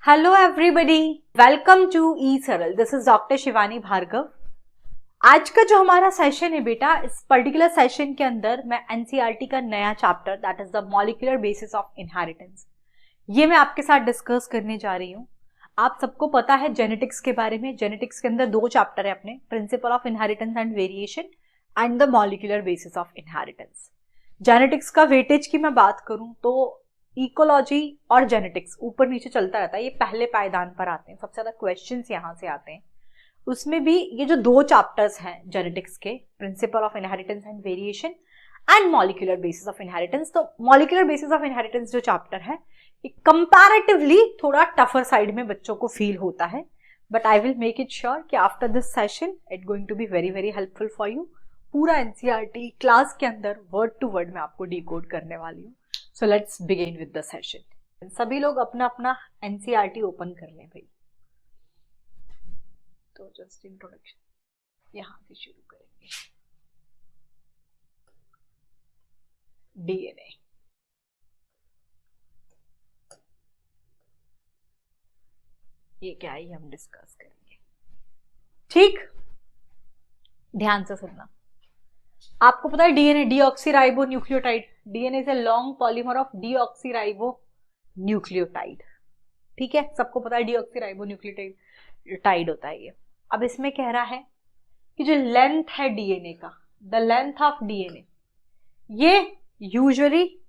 Hello everybody, welcome to E Saral. This is doctor Shivani Bhargava. आज का जो हमारा सेशन है बेटा, इस पर्टिकुलर सेशन के अंदर मैं एनसीईआरटी का नया chapter that is the molecular basis of inheritance, ये मैं आपके साथ डिस्कस करने जा रही हूँ। आप सबको पता है जेनेटिक्स के बारे में। जेनेटिक्स के अंदर दो चैप्टर है अपने, principle of inheritance and variation and the molecular basis of inheritance. Genetics का वेटेज की मैं बात करूं तो इकोलॉजी और जेनेटिक्स ऊपर नीचे चलता रहता है, ये पहले पायदान पर आते हैं, सबसे ज्यादा क्वेश्चंस यहाँ से आते हैं। उसमें भी ये जो दो चैप्टर्स हैं जेनेटिक्स के, principle of inheritance and variation and molecular basis of inheritance, तो मॉलिक्यूलर बेसिस ऑफ इनहेरिटेंस जो चैप्टर है ये कंपैरेटिवली थोड़ा टफर साइड में बच्चों को फील होता है, but I will make it sure कि after this session it going to be very very helpful for you. पूरा एनसीईआरटी क्लास के अंदर वर्ड टू वर्ड मैं आपको डिकोड करने वाली हूँ। So let's begin with the session. सभी लोग अपना अपना एनसीईआरटी ओपन कर लें भाई। तो जस्ट इंट्रोडक्शन यहां से शुरू करेंगे। डीएनए, ये क्या है हम डिस्कस करेंगे, ठीक? ध्यान से सुनना। आपको पता है DNA deoxyribo nucleotide, DNA is a long polymer of deoxyribo nucleotide, ठीक है? सबको पता है डीऑक्सीराइबो न्यूक्लियोटाइड होता है ये। अब इसमें कह रहा है कि जो लेंथ है डीएनए का, द लेंथ ऑफ डीएनए, ये यूजुअली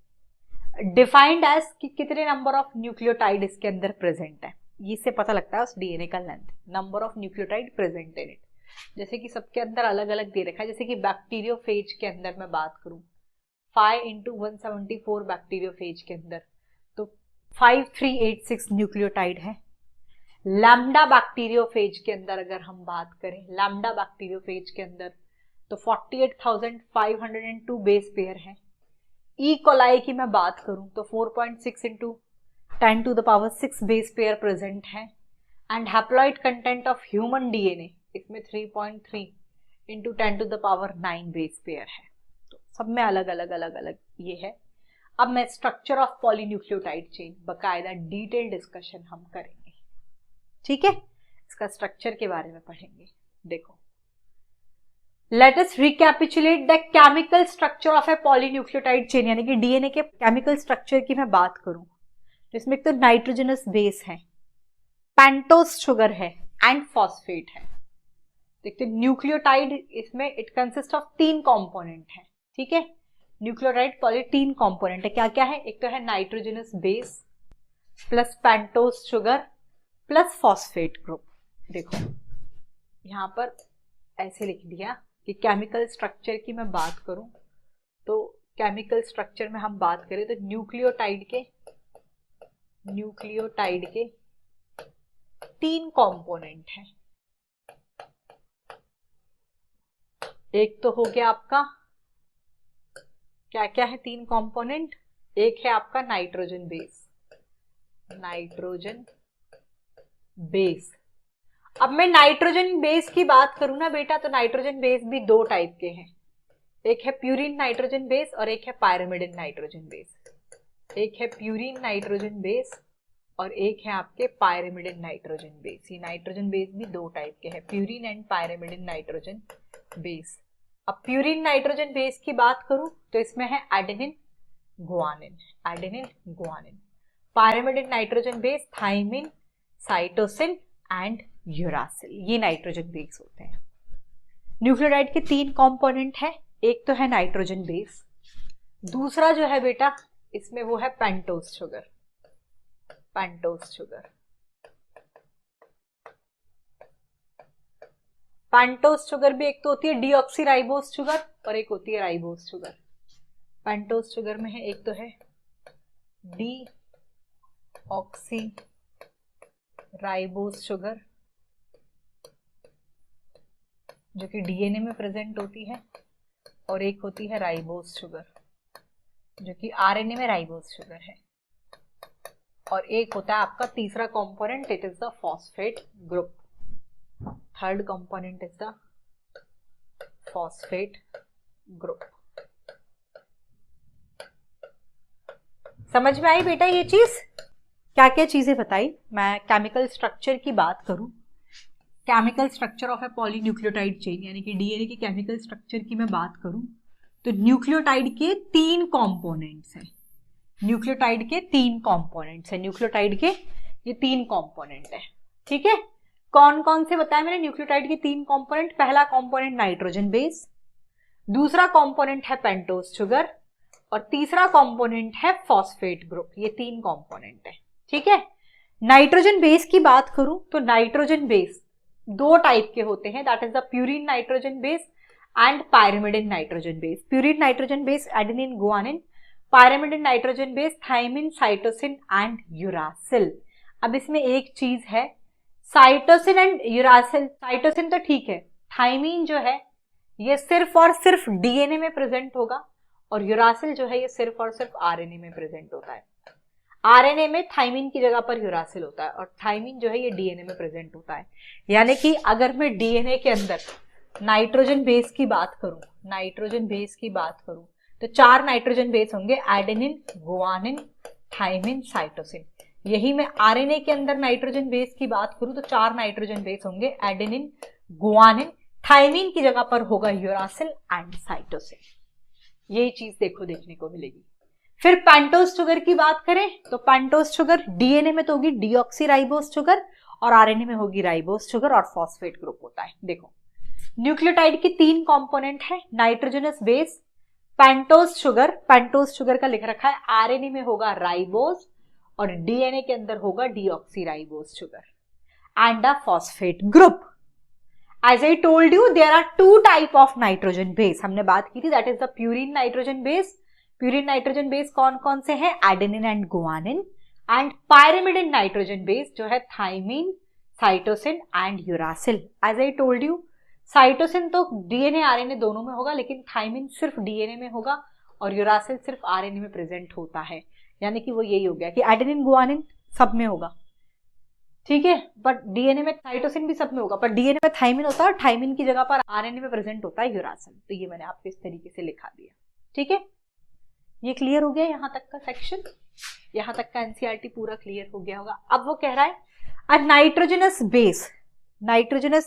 डिफाइंड एज कि कितने नंबर ऑफ न्यूक्लियोटाइड इसके अंदर प्रेजेंट है, इससे पता लगता है उस डीएनए का length, number of nucleotide present in it. जैसे कि सबके अंदर अलग अलग दे रखा है, जैसे कि बैक्टीरियोफेज के अंदर मैं बात करूं 5x174 बैक्टीरियोफेज के अंदर तो 5386 न्यूक्लियोटाइड है। लैम्डा बैक्टीरियोफेज के अंदर अगर हम बात करें, लैम्डा बैक्टीरियोफेज के अंदर तो 48,502 बेस पेयर है। ई कोलाई की मैं बात करूं तो 4.6 into 10 to the power 6 base pair present है। And haploid content of human DNA इसमें 3.3 into 10 to the power 9 base pair है। तो सब में अलग अलग ये है। अब मैं स्ट्रक्चर ऑफ पॉलीन्यूक्लियोटाइड चेन बकायदा डिटेल डिस्कशन हम करेंगे, ठीक है? इसका स्ट्रक्चर के बारे में पढ़ेंगे। देखो, let us recapitulate the chemical structure of A polynucleotide chain, यानी कि डीएनए के केमिकल स्ट्रक्चर की मैं बात करूं जिसमें एक तो नाइट्रोजनस बेस है, पेंटोस शुगर है एंड फॉस्फेट है। देखते न्यूक्लियोटाइड, इसमें इट कंसिस्ट ऑफ 3 कंपोनेंट है, ठीक है? न्यूक्लियोटाइड पॉली 3 कंपोनेंट है, क्या क्या है? एक तो है nitrogenous base plus pentose sugar plus phosphate group. देखो यहां पर ऐसे लिख दिया कि केमिकल स्ट्रक्चर की मैं बात करूं तो केमिकल स्ट्रक्चर में हम बात करें तो न्यूक्लियोटाइड के 3 कंपोनेंट हैं। एक तो हो गया आपका, क्या क्या है 3 कंपोनेंट? एक है आपका नाइट्रोजन बेस, नाइट्रोजन बेस। अब मैं नाइट्रोजन बेस की बात करूं ना बेटा, तो नाइट्रोजन बेस भी 2 टाइप के हैं, एक है प्यूरिन नाइट्रोजन बेस और एक है पायरिमिडिन नाइट्रोजन बेस। एक है प्यूरिन नाइट्रोजन बेस और एक है आपके पायरिमिडिन नाइट्रोजन बेस। ये नाइट्रोजन बेस भी 2 टाइप के हैं, purine and pyrimidine nitrogen base. अब प्यूरिन नाइट्रोजन बेस की बात करूं तो इसमें है adenine guanine, adenine guanine. Pyrimidine nitrogen base thymine, cytosine and uracil, ये नाइट्रोजन बेस होते हैं। न्यूक्लियोटाइड के 3 कंपोनेंट है, एक तो है नाइट्रोजन बेस, दूसरा जो है बेटा इसमें वो है pentose sugar, pentose sugar. Pentose sugar भी एक तो होती है डीऑक्सीराइबोस शुगर और एक होती है राइबोस शुगर। पेंटोस शुगर में है, एक तो है डीऑक्सीराइबोस शुगर जो कि डीएनए में प्रेजेंट होती है, और एक होती है राइबोस शुगर जो कि आरएनए में राइबोस शुगर है। और एक होता है आपका तीसरा component, it is the phosphate group. Third component is the phosphate group. समझ में आई बेटा ये चीज? क्या क्या चीजें बताई, मैं केमिकल स्ट्रक्चर की बात करूं, chemical structure of A polynucleotide chain यानी कि डीएनए की केमिकल स्ट्रक्चर की मैं बात करूं तो न्यूक्लियोटाइड के 3 कंपोनेंट्स हैं, न्यूक्लियोटाइड के 3 कंपोनेंट्स हैं, न्यूक्लियोटाइड के ये 3 कंपोनेंट है। ठीक है, कौन कौन से बताया मैंने न्यूक्लियोटाइड के 3 कंपोनेंट? पहला कंपोनेंट नाइट्रोजन बेस, दूसरा कंपोनेंट है पेंटोज शुगर और तीसरा कंपोनेंट है फॉस्फेट ग्रुप। ये 3 कंपोनेंट है। ठीक है, नाइट्रोजन बेस की बात करूं तो नाइट्रोजन बेस 2 टाइप के होते हैं, that is the purine nitrogen base and pyrimidine nitrogen base. Purine nitrogen base adenine guanine, pyrimidine nitrogen base thymine cytosine and uracil. अब इसमें एक चीज है, साइटोसिन एंड यूरासिल, साइटोसिन तो ठीक है, थाइमिन जो है ये सिर्फ और सिर्फ डीएनए में प्रेजेंट होगा और यूरासिल जो है ये सिर्फ और सिर्फ आरएनए में प्रेजेंट होता है। आरएनए में थाइमिन की जगह पर यूरासिल होता है और थाइमिन जो है ये डीएनए में प्रेजेंट होता है। यानी कि अगर मैं डीएनए के अंदर नाइट्रोजन बेस की बात करूं, नाइट्रोजन बेस की बात करूं तो 4 नाइट्रोजन बेस होंगे, एडेनिन, गुआनिन, थाइमिन, साइटोसिन। यही मैं आरएनए के अंदर नाइट्रोजन बेस की बात करूं तो 4 नाइट्रोजन बेस होंगे, एडेनिन, गुआनिन, थाइमिन की जगह पर होगा यूरासिल एंड साइटोसिन। यही चीज देखने को मिलेगी। फिर पेंटोज शुगर की बात करें तो पेंटोज शुगर डीएनए में तो होगी डीऑक्सीराइबोज शुगर और आरएनए में होगी राइबोज शुगर और फॉस्फेट ग्रुप होता है। देखो, न्यूक्लियोटाइड की 3 कंपोनेंट है, नाइट्रोजनस बेस, पेंटोज शुगर का लिख रखा है, आरएनए में होगा राइबोज और डीएनए के अंदर होगा deoxyribose sugar and a phosphate group. As I told you, there are 2 type of nitrogen base. हमने बात की थी, that is the purine nitrogen base. Purine nitrogen base कौन कौन से हैं? Adenine and guanine. And pyrimidine nitrogen base जो है thymine, cytosine and uracil. As I told you, cytosine तो DNA, RNA दोनों में होगा, लेकिन thymine सिर्फ DNA में होगा और uracil सिर्फ RNA में प्रेजेंट होता है। यानी कि वो यही हो गया कि adenine, guanine सब में होगा, ठीक है, बट डीएनए में साइटोसिन भी सब में होगा, पर डीएनए में थाइमिन होता है और थाइमिन की जगह पर आरएनए में प्रेजेंट होता है यूरासिल। तो ये मैंने आपको इस तरीके से लिखा दिया। ठीक है, ये क्लियर हो गया यहां तक का सेक्शन, यहां तक का एनसीईआरटी पूरा क्लियर हो गया होगा। अब वो कह रहा है अ नाइट्रोजनस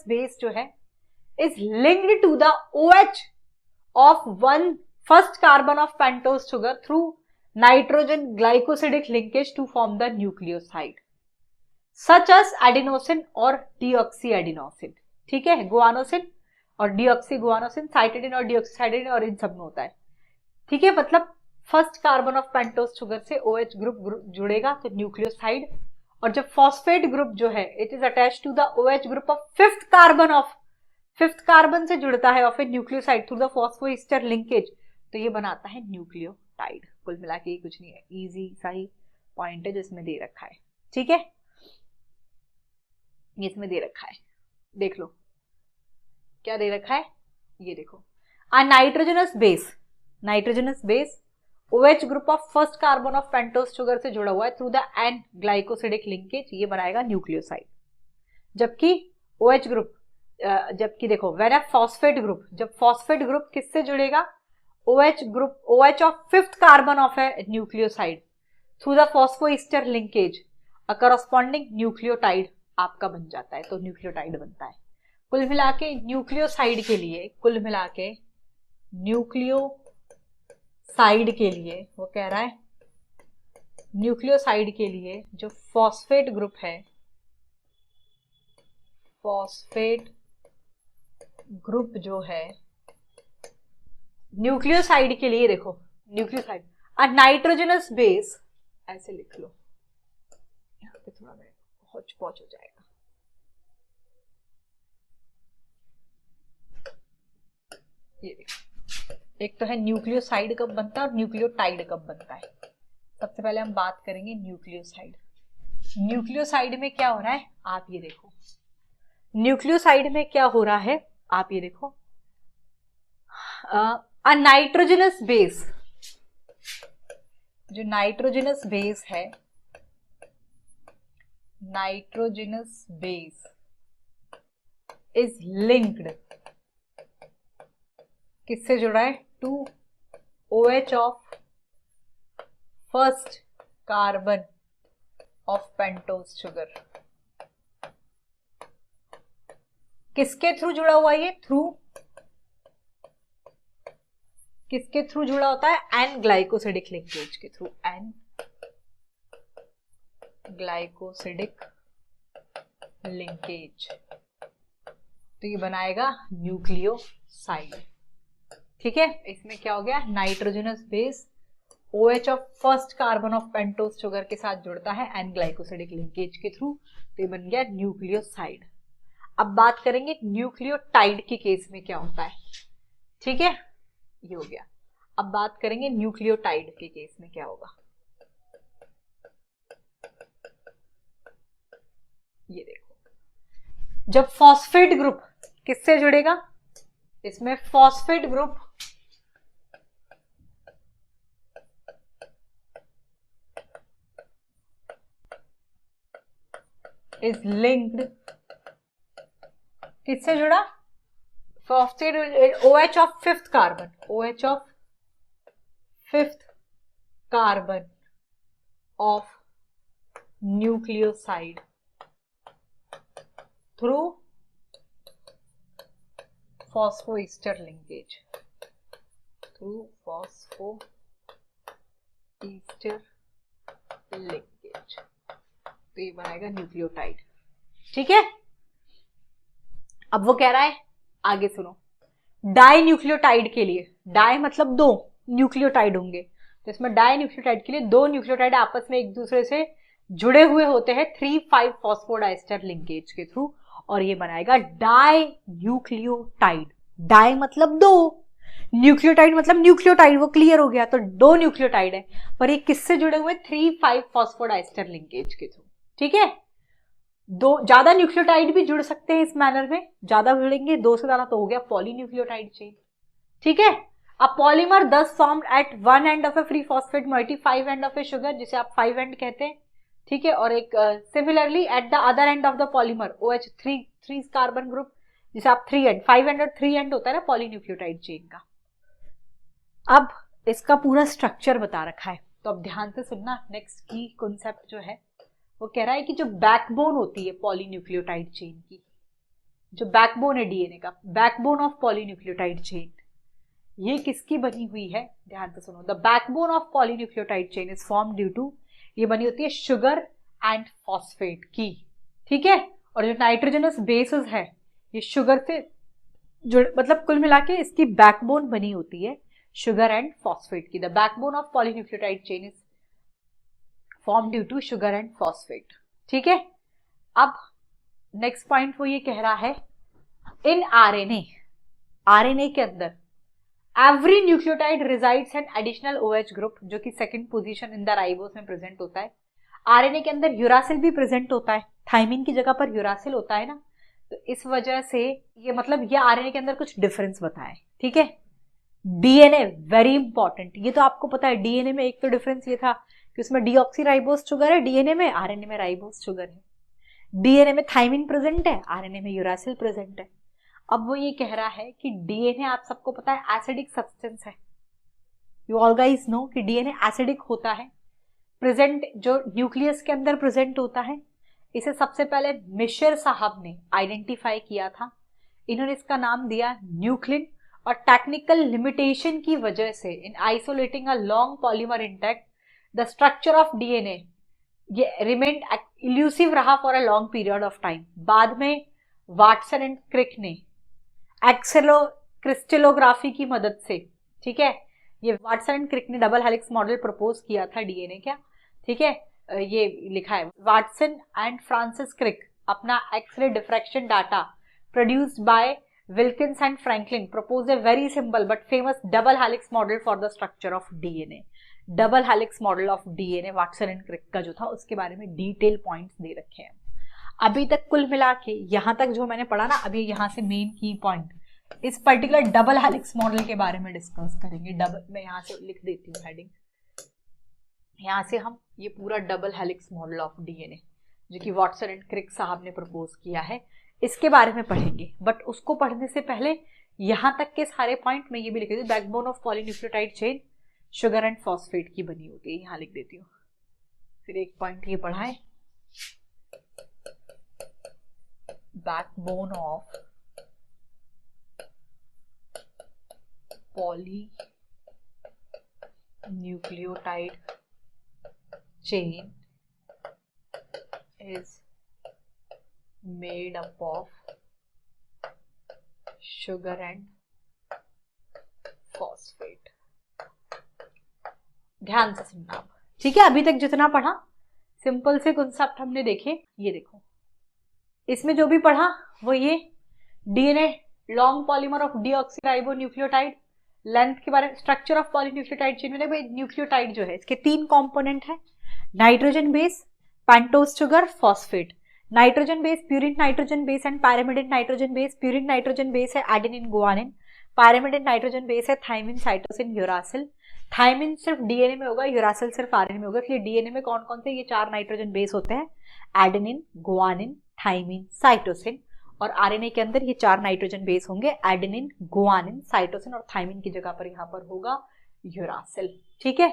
बेस जो है is linked to the OH of 1 first carbon of pentose sugar through nitrogen glycosidic linkage to form the nucleoside such as adenosine और डीऑक्सी एडिनोसिन। ठीक है, गुआनोसिन और डीऑक्सी गुआनोसिन, साइटिडिन और डीऑक्सीसाइडिन और इन सब में होता है। ठीक है, मतलब first carbon of pentose sugar से OH ग्रुप जुड़ेगा तो न्यूक्लियोसाइड, और जब फॉस्फेट ग्रुप जो है it is attached to the OH group of fifth carbon से जुड़ता है of a nucleoside through the phosphoester linkage, तो ये बनाता है न्यूक्लियोटाइड। कुल मिला के कुछ नहीं है, इजी सा ही पॉइंट है जिसमें दे रखा है। ठीक है, इसमें दे रखा है, देख लो क्या दे रखा है, ये देखो, अ nitrogenous base OH group of first carbon of pentose sugar से जुड़ा हुआ है through the N glycosidic linkage, ये बनाएगा न्यूक्लियोसाइड। जबकि OH ग्रुप देखो व्हेन अ फॉस्फेट ग्रुप, जब फॉस्फेट ग्रुप किससे जुड़ेगा, OH of fifth carbon of a nucleoside through the phosphoester linkage, a corresponding nucleotide आपका बन जाता है, तो न्यूक्लियोटाइड बनता है। कुल मिला के न्यूक्लियोसाइड के लिए वो कह रहा है न्यूक्लियोसाइड के लिए जो फॉस्फेट ग्रुप है, फॉस्फेट ग्रुप जो है न्यूक्लियोसाइड के लिए, देखो न्यूक्लियोसाइड अ नाइट्रोजनस बेस, ऐसे लिख लो, यहाँ पे थोड़ा हौच पौच हो जाएगा। ये देखो, एक तो है न्यूक्लियोसाइड कब बनता है और न्यूक्लियोटाइड कब बनता है। सबसे पहले हम बात करेंगे न्यूक्लियोसाइड। न्यूक्लियोसाइड में क्या हो रहा है आप ये देखो, न्यूक्लियोसाइड में क्या हो रहा है आप ये देखो, अ नाइट्रोजनस बेस, जो नाइट्रोजनस बेस है, नाइट्रोजनस बेस इज लिंक्ड, किससे जुड़ा है, to OH of first carbon of pentose sugar. किसके थ्रू जुड़ा हुआ है ये? किसके थ्रू जुड़ा होता है? एन ग्लाइकोसिडिक लिंकेज के थ्रू, एन ग्लाइकोसिडिक लिंकेज। तो ये बनाएगा न्यूक्लियोसाइड। ठीक है, इसमें क्या हो गया? Nitrogenous base OH of first carbon of pentose sugar के साथ जुड़ता है एन ग्लाइकोसिडिक लिंकेज के थ्रू, तो ये बन गया न्यूक्लियोसाइड। अब बात करेंगे न्यूक्लियोटाइड के केस में क्या होता है। ठीक है, ये हो गया। अब बात करेंगे न्यूक्लियोटाइड के केस में क्या होगा। ये देखो, जब फॉस्फेट ग्रुप किससे जुड़ेगा? इसमें फॉस्फेट ग्रुप इज लिंक्ड, किससे जुड़ा? Phosphate OH of fifth carbon, OH of fifth carbon of nucleoside through phosphoester linkage, through phosphoester linkage, तो ये बनाएगा न्यूक्लियोटाइड। ठीक है, अब वो कह रहा है, आगे सुनो, डाई न्यूक्लियोटाइड के लिए, डाई मतलब दो न्यूक्लियोटाइड होंगे, तो इसमें डाई न्यूक्लियोटाइड के लिए दो न्यूक्लियोटाइड आपस में एक दूसरे से जुड़े हुए होते हैं 3,5 फॉस्फोडाइस्टर लिंकेज के थ्रू, और ये बनाएगा डाई न्यूक्लियोटाइड। डाई मतलब दो, न्यूक्लियोटाइड मतलब न्यूक्लियोटाइड, वो क्लियर हो गया। तो दो न्यूक्लियोटाइड है, पर ये किससे जुड़े हुए? 3,5 फॉस्फोडाइस्टर लिंकेज के थ्रू। ठीक है, दो ज्यादा न्यूक्लियोटाइड भी जुड़ सकते हैं इस मैनर में, ज्यादा जुड़ेंगे, दो से ज्यादा तो हो गया पॉलीन्यूक्लियोटाइड चेन। ठीक है, अ पॉलीमर दस formed at one end of A free phosphate moiety, 5 end of A sugar, जिसे आप 5 एंड कहते हैं। ठीक है, और एक similarly at the other end of the polymer OH 3 carbon group, जिसे आप 3 एंड, 5 एंड और 3 एंड होता है ना पॉलीन्यूक्लियोटाइड चेन का। अब इसका पूरा स्ट्रक्चर बता रखा है, तो अब ध्यान से सुनना। नेक्स्ट की कॉन्सेप्ट जो है वो कह रहा है कि जो बैकबोन होती है पॉलीन्यूक्लियोटाइड चेन की, जो बैकबोन है डीएनए का, बैकबोन ऑफ पॉलीन्यूक्लियोटाइड चेन, ये किसकी बनी हुई है? ध्यान से सुनो। The backbone of polynucleotide chain is form due to, ये बनी होती है शुगर एंड फॉस्फेट की। ठीक है, और जो नाइट्रोजनस बेसेस है ये शुगर से जुड़, मतलब कुल मिला के इसकी बैकबोन बनी होती है शुगर एंड फॉस्फेट की। The backbone of polynucleotide chain is form due to sugar and phosphate. ठीक है, अब नेक्स्ट पॉइंट वो ये कह रहा है, इन आरएनए के अंदर every nucleotide resides an additional OH group, जो कि second position in the ribose में प्रेजेंट होता है। आरएनए के अंदर यूरासिल भी प्रेजेंट होता है, थाइमिन की जगह पर यूरासिल होता है ना, तो इस वजह से ये मतलब ये आरएनए के अंदर कुछ डिफरेंस बताए। ठीक है, डीएनए वेरी इंपॉर्टेंट, ये तो आपको पता है। डीएनए में एक तो डिफरेंस ये था कि उसमें डीऑक्सीराइबोस शुगर है डीएनए में, आरएनए में राइबोस शुगर है। डीएनए में थाइमिन प्रेजेंट है, आरएनए में यूरासिल प्रेजेंट है। अब वो ये कह रहा है कि डीएनए आप सबको पता है एसिडिक सब्सटेंस है, यू ऑल गाइस नो कि डीएनए एसिडिक होता है, प्रेजेंट जो न्यूक्लियस के अंदर प्रेजेंट होता है। इसे सबसे पहले मिशर साहब ने आइडेंटिफाई किया था, इन्होंने इसका नाम दिया न्यूक्लिन, और टेक्निकल लिमिटेशन की वजह से in isolating a long polymer intact the structure of DNA ये रिमेन्ड इल्यूसिव रहा for a long period of time. बाद में वाटसन एंड क्रिक ने क्रिस्टलोग्राफी की मदद से, ठीक है, ये वाटसन एंड क्रिक ने डबल हेलिक्स मॉडल प्रपोज किया था डीएनए का। ठीक है, ये लिखा है वाटसन एंड फ्रांसिस क्रिक अपना X ray diffraction data produced by Wilkins and Franklin propose a very simple but famous double helix model for the structure of DNA. Double helix model of DNA Watson and Crick का जो था उसके बारे में detail points दे रखे हैं। अभी तक कुल मिला के यहां तक जो मैंने पढ़ा ना, अभी यहां से मेन की पॉइंट इस पर्टिकुलर डबल हेलिक्स मॉडल के बारे में डिस्कस करेंगे। डबल, मैं यहां से लिख देती हूँ हेडिंग, यहां से हम ये पूरा double helix model of DNA जो कि वाटसन एंड क्रिक साहब ने प्रपोज किया है, इसके बारे में पढ़ेंगे। बट उसको पढ़ने से पहले यहां तक के सारे पॉइंट मैं ये भी लिख देती हूँ, backbone of polynucleotide chain sugar and phosphate की बनी होती है, यहां लिख देती हूँ। फिर एक पॉइंट ये पढ़ा है backbone of polynucleotide chain is made up of sugar and phosphate. ध्यान से सुनना आप, ठीक है। अभी तक जितना पढ़ा सिंपल से कॉन्सेप्ट हमने देखे। ये देखो, इसमें जो भी पढ़ा वो ये DNA long polymer of deoxyribonucleotide, length के बारे में, स्ट्रक्चर ऑफ पॉलीन्यूक्लियोटाइड चेन में भाई न्यूक्लियोटाइड जो है इसके 3 कंपोनेंट है, nitrogen base, pentose sugar, phosphate. Nitrogen base purine nitrogen base and pyrimidine nitrogen base. Purine nitrogen base है adenine guanine, pyrimidine nitrogen base है थाइमिन साइटोसिन यूरासिल। थाइमिन सिर्फ DNA में होगा, यूरासिल सिर्फ आरएनए में होगा, इसलिए डीएनए में कौन कौन से ये 4 नाइट्रोजन बेस होते हैं, एडेनिन, गुआनिन, थाइमिन, साइटोसिन। और आरएनए के अंदर ये 4 नाइट्रोजन बेस होंगे, एडेनिन, गुआनिन, साइटोसिन, और थाइमिन की जगह पर यहाँ पर होगा यूरासिल, ठीक है।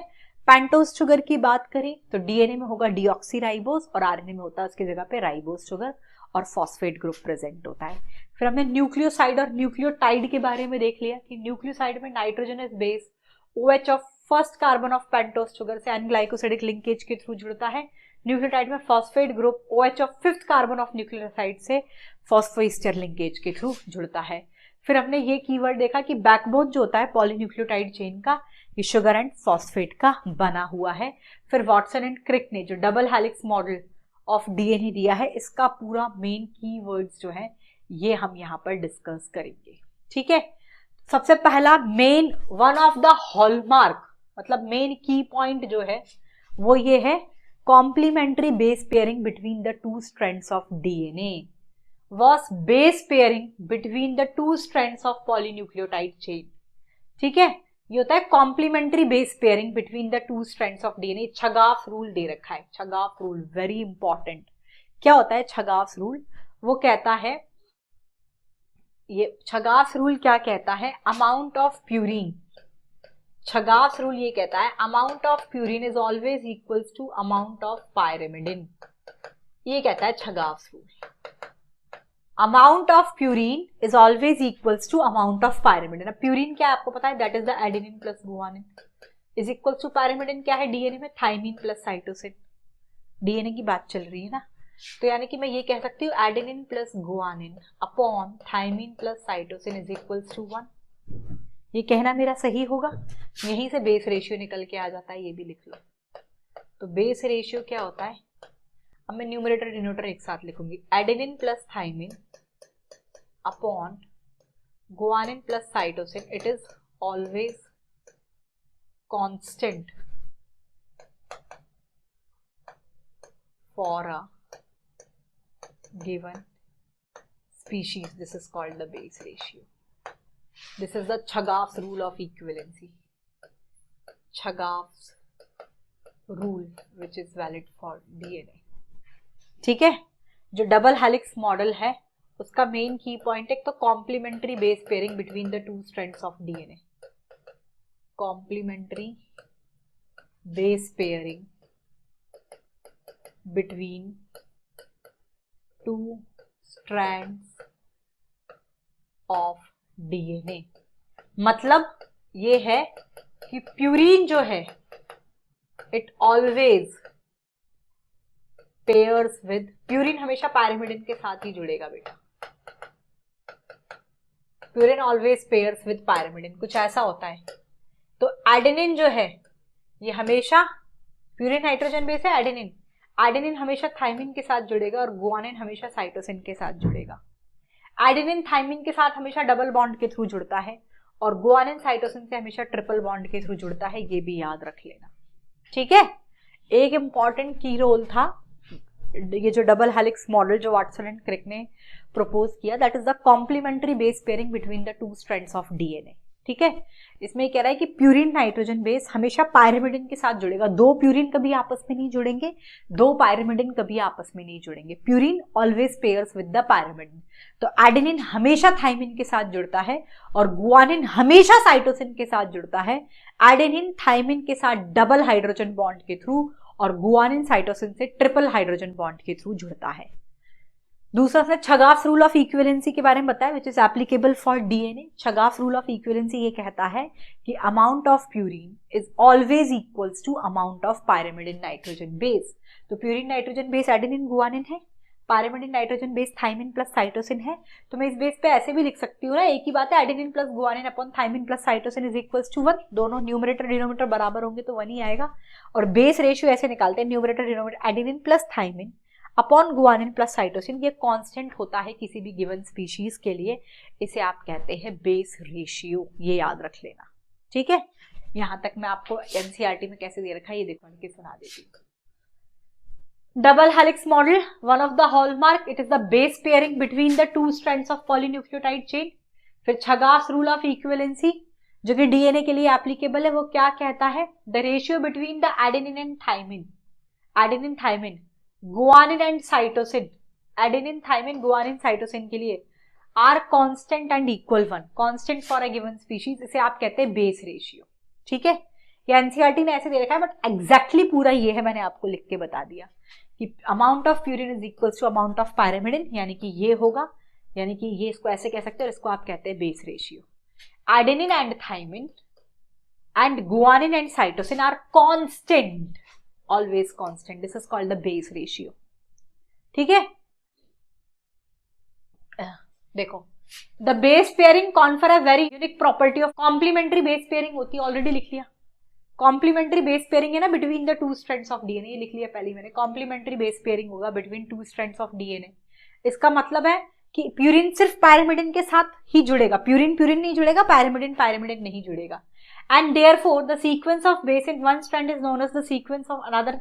पेंटोज शुगर की बात करें तो डीएनए में होगा डीऑक्सीराइबोज और आरएनए में होता है उसकी जगह पे राइबोज शुगर और फॉस्फेट ग्रुप प्रेजेंट होता है। फिर हमने न्यूक्लियोसाइड और न्यूक्लियोटाइड के बारे में देख लिया कि न्यूक्लियोसाइड में nitrogenous base OH of first carbon of pentose sugar से एन ग्लाइकोसिडिक लिंकेज के थ्रू जुड़ता है। न्यूक्लियोटाइड में phosphate group OH of fifth carbon of nucleoside से फॉस्फोईस्टर लिंकेज के थ्रू जुड़ता है। फिर हमने ये कीवर्ड देखा कि बैकबोन जो होता है पॉलीन्यूक्लियोटाइड चेन का, ये शुगर एंड फॉस्फेट का बना हुआ है। फिर वॉटसन एंड क्रिक ने जो double helix model of DNA दिया है, इसका पूरा मेन कीवर्ड्स जो है ये हम यहाँ पर डिस्कस करेंगे, ठीक है। सबसे पहला main one of the hallmark मतलब मेन की पॉइंट जो है वो ये है complementary base pairing between the 2 strands of DNA was base pairing between the 2 strands of polynucleotide chain, ठीक है। ये होता है complementary base pairing between the 2 strands of DNA. Chargaff rule दे रखा है, छगाफ रूल वेरी इंपॉर्टेंट। क्या होता है छगाफ रूल? वो कहता है, ये छगाफ रूल क्या कहता है, amount of purine, Chargaff rule ये कहता है amount of purine is always equals to amount of pyrimidine. ये कहता है Chargaff rule, amount of purine is always equals to amount of pyrimidine. अब प्यूरिन क्या है आपको पता है, that is the adenine plus guanine is equals to pyrimidine क्या है, डीएनए में थाइमिन प्लस साइटोसिन। डीएनए की बात चल रही है ना, तो यानी कि मैं ये कह सकती हूँ adenine plus guanine upon thymine plus cytosine is equals to 1। ये कहना मेरा सही होगा, यहीं से बेस रेशियो निकल के आ जाता है, ये भी लिख लो। तो बेस रेशियो क्या होता है, अब मैं न्यूमरेटर डिनोमिनेटर एक साथ लिखूंगी, adenine plus thymine upon guanine plus cytosine, it is always constant for a given species. This is called the base ratio. This is the Chagaf's rule of equivalency. Chagaf's rule which is valid for DNA. ठीक है, जो double helix model है उसका main key point एक तो complementary base pairing between the 2 strands of DNA, complementary base pairing between 2 strands of DNA। मतलब ये है कि प्यूरिन जो है it always pairs with, purine हमेशा पायरिमिडिन के साथ ही जुड़ेगा बेटा, purine always pairs with pyrimidine, कुछ ऐसा होता है। तो एडेनिन जो है ये हमेशा, प्यूरिन नाइट्रोजन बेस है एडेनिन, एडेनिन हमेशा थाइमिन के साथ जुड़ेगा और गुआनिन हमेशा साइटोसिन के साथ जुड़ेगा। एडेनिन थाइमिन के साथ हमेशा डबल बॉन्ड के थ्रू जुड़ता है और गुआनिन साइटोसिन से हमेशा ट्रिपल बॉन्ड के थ्रू जुड़ता है, ये भी याद रख लेना, ठीक है। एक इंपॉर्टेंट की रोल था ये जो डबल हेलिक्स मॉडल जो वाटसन एंड क्रिक ने प्रपोज किया, that is the complementary base pairing between the 2 strands of DNA, ठीक है। इसमें कह रहा है कि प्यूरिन नाइट्रोजन बेस हमेशा पायरिमिडिन के साथ जुड़ेगा, 2 प्यूरिन कभी आपस में नहीं जुड़ेंगे, 2 पायरिमिडिन कभी आपस में नहीं जुड़ेंगे, purine always pairs with the pyrimidine. तो एडेनिन हमेशा थाइमिन के साथ जुड़ता है और गुआनिन हमेशा साइटोसिन के साथ जुड़ता है। एडेनिन थाइमिन के साथ डबल हाइड्रोजन बॉन्ड के थ्रू और गुआनिन साइटोसिन से ट्रिपल हाइड्रोजन बॉन्ड के थ्रू जुड़ता है। दूसरा उसने छगाफ्स रूल ऑफ इक्विवेलेंसी के बारे में बताया, which is applicable for DNA. Chargaff's rule of equivalency ये कहता है कि amount of purine is always equals to amount of pyrimidine nitrogen base. तो purine nitrogen base adenine guanine है, pyrimidine nitrogen base thymine plus cytosine है। तो मैं इस बेस पे ऐसे भी लिख सकती हूँ ना, एक ही बात है, adenine plus guanine upon thymine plus cytosine is equals to 1। दोनों न्यूमरेटर डिनोमिनेटर बराबर होंगे तो 1 ही आएगा। और बेस रेशियो ऐसे निकालते हैं, numerator denominator adenine plus thymine upon guanine plus cytosine, ये कांस्टेंट होता है किसी भी गिवन स्पीशीज के लिए, इसे आप कहते हैं बेस रेशियो, ये याद रख लेना, ठीक है। यहां तक मैं आपको एनसीईआरटी में कैसे दे रखा है ये देखो, लिख के सुना देती हूँ। Double helix model, one of the hallmark, it is the base pairing between the two strands of polynucleotide chain. फिर छगास रूल ऑफ इक्विवेलेंसी जो कि डीएनए के लिए एप्लीकेबल है, वो क्या कहता है, the ratio between the adenine and thymine, adenine thymine guanine and cytosine, adenine thymine guanine cytosine के लिए are constant and equal 1, constant for a given species, इसे आप कहते हैं बेस रेशियो, ठीक है। ये एनसीईआरटी ने ऐसे दे रखा है, बट एग्जैक्टली पूरा ये है, मैंने आपको लिख के बता दिया कि amount of purine is equal to amount of pyrimidine, यानी कि ये होगा, यानी कि ये इसको ऐसे कह सकते हैं और इसको आप कहते हैं base ratio. Adenine and thymine and guanine and cytosine are constant, always constant, this is called the base ratio, ठीक है। देखो, the base pairing confer a very unique property of complementary base pairing होती है, already लिख लिया। Complementary base pairing है ना between the two strands of DNA, ये लिख लिया पहले मैंने, कॉम्प्लीमेंट्री बेस पेयरिंग होगा between two strands of DNA. इसका मतलब है कि प्यूरिन सिर्फ पायरिमिडिन के साथ ही जुड़ेगा, प्यूरिन प्यूरिन नहीं जुड़ेगा, पायरिमिडिन पायरिमिडिन नहीं जुड़ेगा। And therefore the sequence of base in one strand is known as the sequence of another.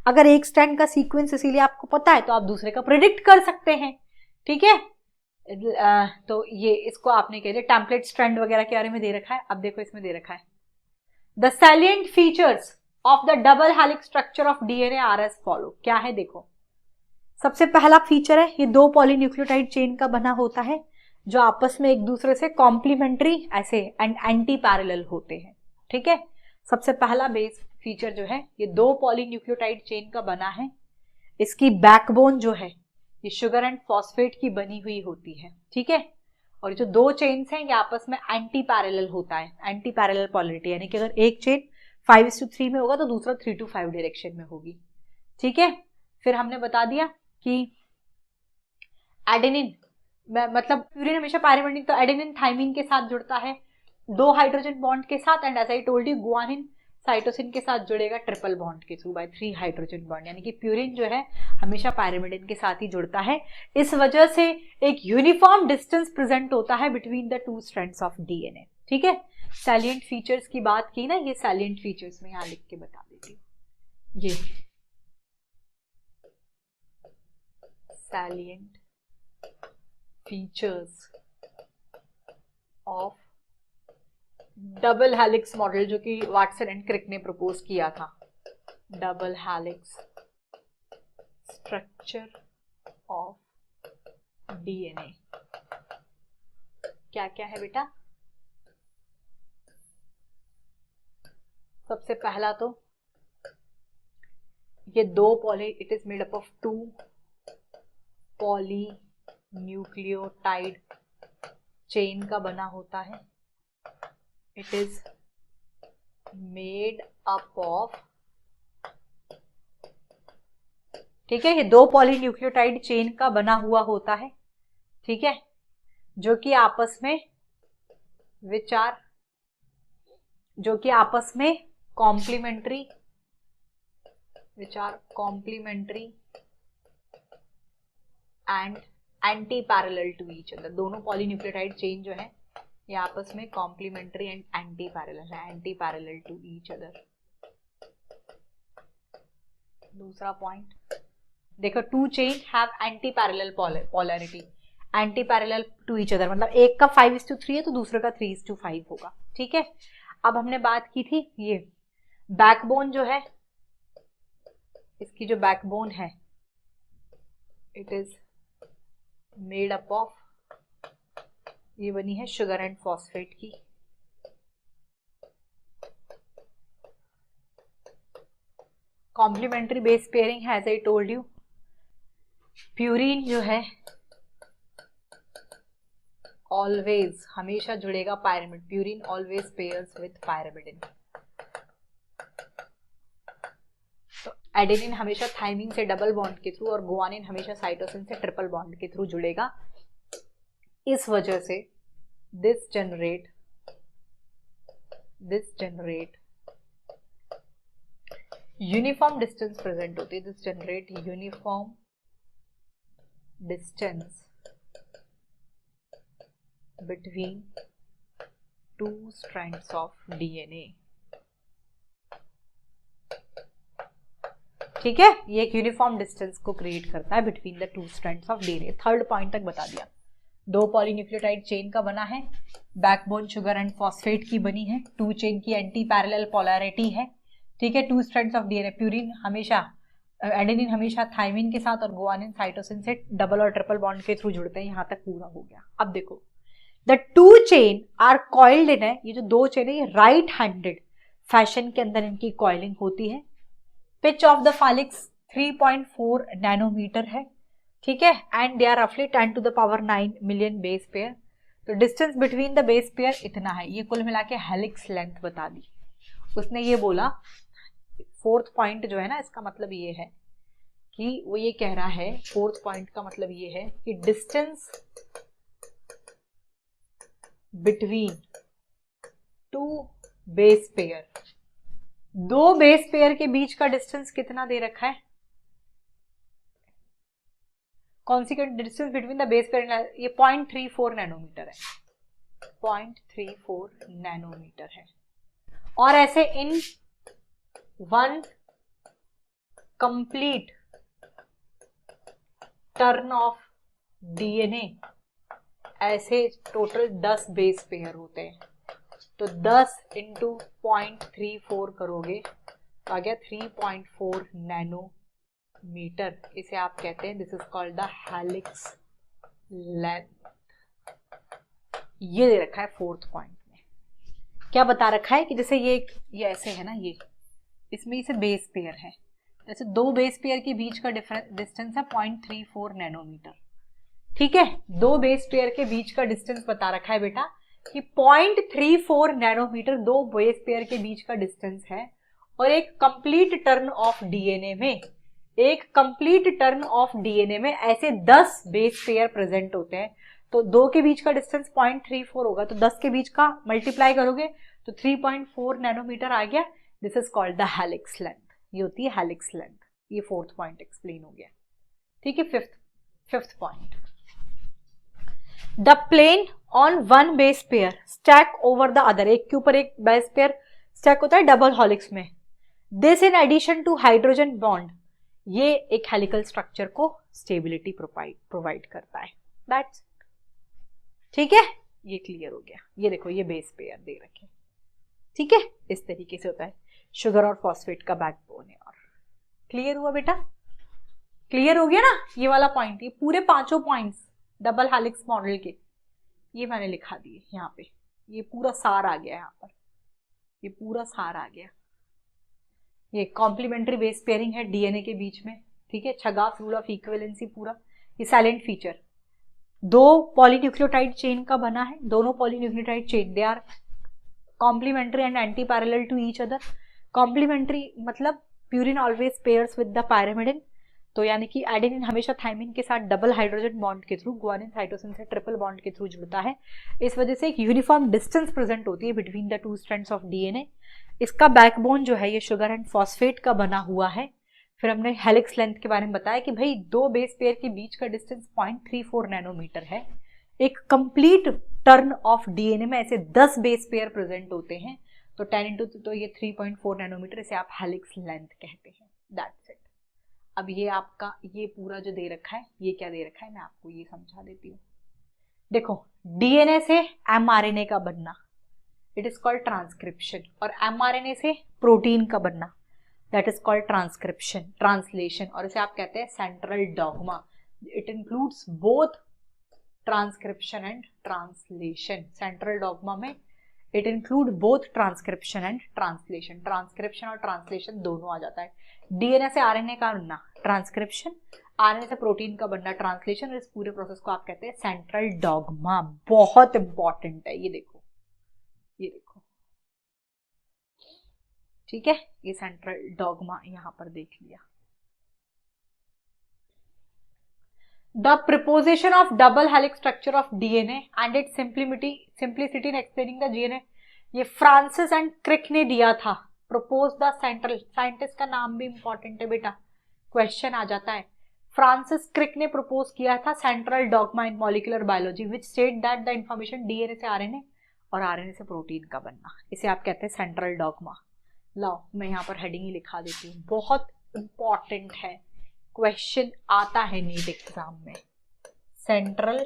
अगर एक स्ट्रैंड का सीक्वेंस इसीलिए आपको पता है तो आप दूसरे का प्रेडिक्ट कर सकते हैं, ठीक है। तो ये इसको आपने कह दिया, टेम्पलेट स्ट्रैंड वगैरह के बारे में दे रखा है। अब देखो इसमें दे रखा है the salient features of the double helix structure of DNA are as follow. क्या है देखो, सबसे पहला फीचर है ये दो पॉलीन्यूक्लियोटाइड चेन का बना होता है जो आपस में एक दूसरे से कॉम्प्लीमेंट्री ऐसे एंड एंटी पैरेलल होते हैं, ठीक है। सबसे पहला बेस फीचर जो है ये दो पॉलीन्यूक्लियोटाइड चेन का बना है, इसकी बैकबोन जो है ये शुगर एंड फॉस्फेट की बनी हुई होती है, ठीक है। और जो दो चेन्स हैं ये आपस में एंटी पैरेलल होता है, एंटी पैरेलल पोलैरिटी, यानी कि अगर एक चेन 5:3 में होगा तो दूसरा 3:5 डायरेक्शन में होगी, ठीक है। फिर हमने बता दिया कि एडेनिन मतलब प्यूरिन हमेशा पायरिमिडिन, तो एडेनिन थाइमिन के साथ जुड़ता है 2 हाइड्रोजन बॉन्ड के साथ, and as I told you guanine cytosine के साथ जुड़ेगा ट्रिपल बॉन्ड के थ्रू बाय 3 हाइड्रोजन बॉन्ड, यानी कि प्यूरिन जो है हमेशा पायरिमिडिन के साथ ही जुड़ता है। इस वजह से एक यूनिफॉर्म डिस्टेंस प्रेजेंट होता है between the two strands of DNA, ठीक है। सैलिएंट फीचर्स की बात की ना, ये सैलिएंट फीचर्स में यहां लिख के बता देती हूँ, ये salient features of double helix model जो कि वाटसन एंड क्रिक ने प्रपोज किया था, double helix structure of DNA. क्या क्या है बेटा, सबसे पहला तो ये दो poly, it is made up of 2 polynucleotide chain का बना होता है, it is made up of, ठीक है, ये 2 पॉलीन्यूक्लियोटाइड चेन का बना हुआ होता है, ठीक है, जो कि आपस में विचार, जो कि आपस में कॉम्प्लीमेंट्री, विचार complementary and anti parallel to each other. दोनों पॉलीन्यूक्लियोटाइड चेन जो है ये आपस में कॉम्प्लीमेंट्री एंड एंटी पैरेलल है, anti parallel to each other. दूसरा पॉइंट देखो, 2 chain have anti parallel polarity, anti parallel to each other, मतलब एक का 5:3 है तो दूसरे का 3:5 होगा, ठीक है। अब हमने बात की थी ये बैकबोन जो है, इसकी जो बैकबोन है it is made up of, ये बनी है शुगर एंड फॉस्फेट की, कॉम्प्लीमेंट्री बेस पेयरिंग है as I told you. Purine जो है ऑलवेज हमेशा जुड़ेगा pyramid, purine always pairs with pyrimidine. तो एडेनिन हमेशा थाइमिन से डबल बॉन्ड के थ्रू और गुआनिन हमेशा साइटोसिन से ट्रिपल बॉन्ड के थ्रू जुड़ेगा। इस वजह से this generate uniform distance present होती है, this generate uniform distance between two strands of DNA. ठीक है, ये एक यूनिफॉर्म डिस्टेंस को क्रिएट करता है between the two strands of DNA. Third point तक बता दिया। 2 पॉलीन्यूक्लियोटाइड चेन का बना है, बैकबोन शुगर एंड फॉस्फेट की बनी है, 2 चेन की एंटी पैरेलल पोलैरिटी है। ठीक है, 2 स्ट्रैंड्स ऑफ डीएनए, प्यूरिन हमेशा एडेनिन हमेशा थाइमिन के साथ और गुआनिन साइटोसिन से डबल और ट्रिपल बॉन्ड के थ्रू जुड़ते हैं। यहां तक पूरा हो गया। अब देखो, द 2 चेन आर कॉइल्ड इन है, ये जो 2 चेन है ये राइट हैंडेड फैशन के अंदर इनकी कॉइलिंग होती है। पिच ऑफ द फालिक्स 3.4 नैनोमीटर है। ठीक है, एंड दे आर रफली 10 to the power 9 million base pair. तो distance between the base pair इतना है। ये कुल मिला के हेलिक्स लेंथ बता दी उसने। ये बोला 4th पॉइंट जो है ना, इसका मतलब ये है कि वो ये कह रहा है, 4th पॉइंट का मतलब ये है कि distance between 2 base pair, 2 base pair के बीच का डिस्टेंस कितना दे रखा है? कौन सी distance between the base pair, ये 0.34 नैनोमीटर है, 0.34 नैनोमीटर है। और ऐसे in 1 complete turn of DNA ऐसे टोटल 10 बेस पेयर होते हैं। तो 10 इंटू 0.34 करोगे तो आ गया 3.4 नैनोमीटर। इसे आप कहते हैं, this is called the helix length. ये दे रखा है 4th पॉइंट में। क्या बता रखा है कि जैसे ये ऐसे है ना, ये इसमें इसे बेस पेयर है, जैसे 2 बेस पेयर के बीच का डिस्टेंस है 0.34 नैनोमीटर। ठीक है, 2 बेस पेयर के बीच का डिस्टेंस बता रखा है बेटा कि 0.34 नैनोमीटर 2 बेस पेयर के बीच का डिस्टेंस है। और एक कंप्लीट टर्न ऑफ डीएनए में ऐसे 10 बेस पेयर प्रेजेंट होते हैं। तो 2 के बीच का डिस्टेंस 0.34 होगा, तो 10 के बीच का मल्टीप्लाई करोगे तो 3.4 नैनोमीटर आ गया। This is called the helix length. ये होती है हेलिक्स लेंथ। ये 4th पॉइंट एक्सप्लेन हो गया। ठीक है, fifth point, the plane on 1 base pair stack over the other, एक के ऊपर एक बेस पेयर स्टैक होता है डबल हेलिक्स में। This in addition to hydrogen bond, ये एक हेलिकल स्ट्रक्चर को स्टेबिलिटी प्रोवाइड करता है। दैट्स ठीक है, ये क्लियर हो गया। ये देखो, ये बेस पेयर दे रखे। ठीक है, इस तरीके से होता है। शुगर और फॉस्फेट का बैकबोन है। और क्लियर हुआ बेटा? क्लियर हो गया ना ये वाला पॉइंट? ये पूरे 5 पॉइंट्स डबल हेलिक्स मॉडल के ये मैंने लिखा दिए यहाँ पे। ये पूरा सार आ गया यहाँ पर, ये पूरा सार आ गया। ये कॉम्प्लीमेंट्री बेस पेयरिंग है डीएनए के बीच में। ठीक है, छगास रूल ऑफ इक्विवेलेंसी पूरा। ये साइलेंट फीचर 2 पॉलीन्यूक्लियोटाइड चेन का बना है। दोनों polynucleotide chain they are complementary and anti parallel to each other. Complementary मतलब purine always pairs with the pyrimidine. तो यानी कि एडेनिन हमेशा थाइमिन के साथ डबल हाइड्रोजन बॉन्ड के थ्रू, गुआनिन साइटोसिन से ट्रिपल बॉन्ड के थ्रू जुड़ता है। इस वजह से एक यूनिफॉर्म डिस्टेंस प्रेजेंट होती है between the 2 strands of DNA. इसका बैकबोन जो है ये शुगर एंड फॉस्फेट का बना हुआ है। फिर हमने हेलिक्स लेंथ के बारे में बताया कि भाई 2 बेस पेयर के बीच का डिस्टेंस 0.34 नैनोमीटर है। एक कंप्लीट टर्न ऑफ डीएनए में ऐसे 10 बेस पेयर प्रेजेंट होते हैं। तो 10 इंटू तो ये 3.4 नैनोमीटर, इसे आप हेलिक्स लेंथ कहते हैं। That's it. अब ये आपका ये पूरा जो दे रखा है, ये क्या दे रखा है मैं आपको ये समझा देती हूँ। देखो, डीएनए से एमआरएनए का बनना, इट इज कॉल्ड ट्रांसक्रिप्शन। और एमआरएनए से प्रोटीन का बनना, that is called transcription, translation. और इसे आप कहते हैं central dogma. It includes both transcription and translation. Central dogma में it include both transcription and translation, transcription और ट्रांसलेशन दोनों आ जाता है। डीएनए से आरएनए का बनना ट्रांसक्रिप्शन, आरएनए से प्रोटीन का बनना ट्रांसलेशन, और इस पूरे प्रोसेस को आप कहते हैं सेंट्रल डॉगमा। बहुत इंपॉर्टेंट है, ये देखो, ये देखो, ठीक है, ये सेंट्रल डॉगमा यहां पर देख लिया। The proposition of double helix structure of DNA and its simplicity in explaining the DNA, ये फ्रांसिस एंड क्रिक ने दिया था। प्रपोज द सेंट्रल, साइंटिस्ट का नाम भी इंपॉर्टेंट है बेटा, क्वेश्चन आ जाता है। फ्रांसिस क्रिक ने प्रपोज किया था central dogma in molecular biology which state that the information DNA से आरएनए और आरएनए से प्रोटीन का बनना, इसे आप कहते हैं सेंट्रल डॉगमा। लाओ मैं यहाँ पर हेडिंग ही लिखा देती हूँ, बहुत इंपॉर्टेंट है, क्वेश्चन आता है नीट एग्जाम में। सेंट्रल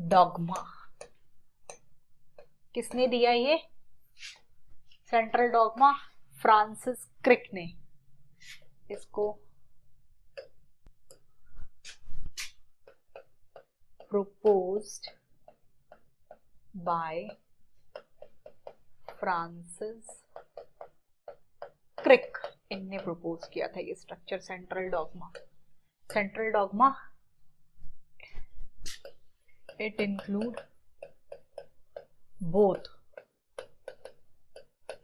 डॉगमा किसने दिया ये सेंट्रल डॉगमा? फ्रांसिस क्रिक ने इसको proposed by फ्रांसिस क्रिक, इनने प्रपोज किया था ये structure central dogma. Central dogma it include both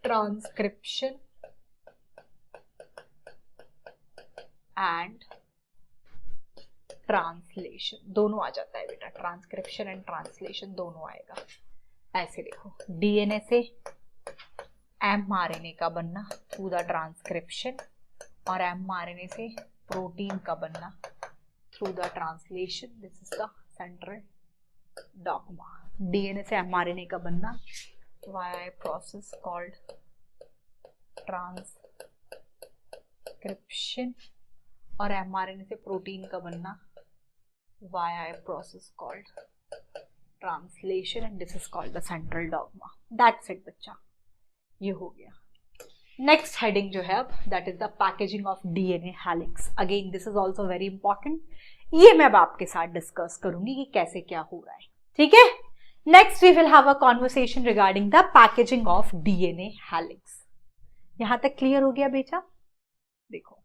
transcription and translation, दोनों आ जाता है बेटा, ट्रांसक्रिप्शन एंड ट्रांसलेशन दोनों आएगा। ऐसे देखो, डीएनए से एमआरएनए का बनना थ्रू द ट्रांसक्रिप्शन और एमआरएनए से प्रोटीन का बनना through the translation, this is the central dogma. DNA से एमआरएनए का बनना via a process called transcription और एमआरएनए से प्रोटीन का बनना via a process called translation, and this is called the central dogma. That's it बच्चा, ये हो गया। नेक्स्ट हेडिंग जो है अब, that is the packaging of DNA helix. Again this is also very important, ये मैं अब आपके साथ डिस्कस करूंगी कि कैसे क्या हो रहा है, ठीक है। Next we will have a conversation regarding the packaging of DNA helix. यहां तक क्लियर हो गया बेटा? देखो,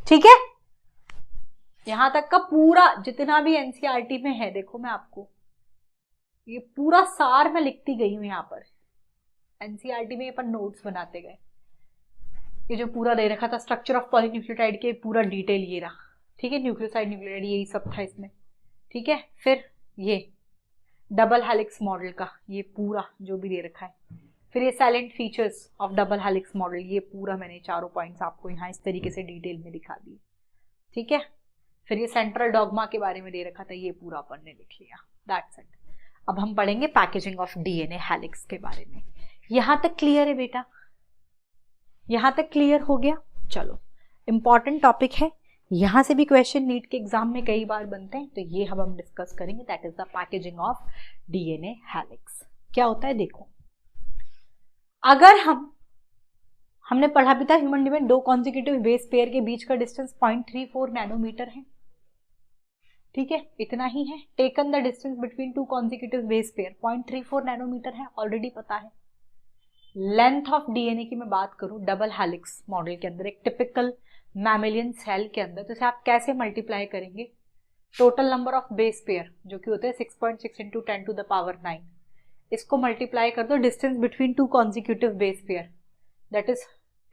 ठीक है, यहां तक का पूरा जितना भी एनसीईआरटी में है, देखो मैं आपको ये पूरा सार मैं लिखती गई हूं यहाँ पर। एनसीईआरटी में अपन नोट्स बनाते गए, ये जो पूरा दे रखा था स्ट्रक्चर ऑफ पॉलीन्यूक्लियोटाइड के पूरा डिटेल ये रहा, ठीक है, न्यूक्लियोसाइड न्यूक्लियोटाइड यही सब था इसमें, ठीक है। फिर ये डबल हेलिक्स मॉडल का ये पूरा जो भी दे रखा है, फिर ये salient features of double helix model, ये पूरा मैंने चारों पॉइंट्स आपको यहाँ इस तरीके से डिटेल में दिखा दिए, ठीक है। फिर ये सेंट्रल डॉगमा के बारे में दे रखा था, ये पूरा अपन ने लिख लिया, दैट्स इट। अब हम पढ़ेंगे पैकेजिंग ऑफ डीएनए हेलिक्स के बारे में। यहां तक क्लियर है बेटा? यहां तक क्लियर हो गया? चलो, इंपॉर्टेंट टॉपिक है, यहां से भी क्वेश्चन नीट के एग्जाम में कई बार बनते हैं, तो ये हम डिस्कस करेंगे, that is the packaging of DNA helix. क्या होता है देखो, अगर हमने पढ़ा भी था ह्यूमन डीएनए दो कॉन्जिक्यूटिव बेस पेयर के बीच का डिस्टेंस 0.34 नैनोमीटर है, ठीक है, इतना ही है। Taken the distance between two consecutive base pair 0.34 nanometre है, ऑलरेडी पता है। लेंथ ऑफ डीएनए की मैं बात करूं डबल हेलिक्स मॉडल के अंदर, एक टिपिकल मैमेलियन सेल के अंदर, तो इसे आप कैसे मल्टीप्लाई करेंगे? Total number of base pair जो कि होते हैं 6.6 इंटू 10 टू द पावर 9, इसको मल्टीप्लाई कर दो distance between two consecutive base pair, that is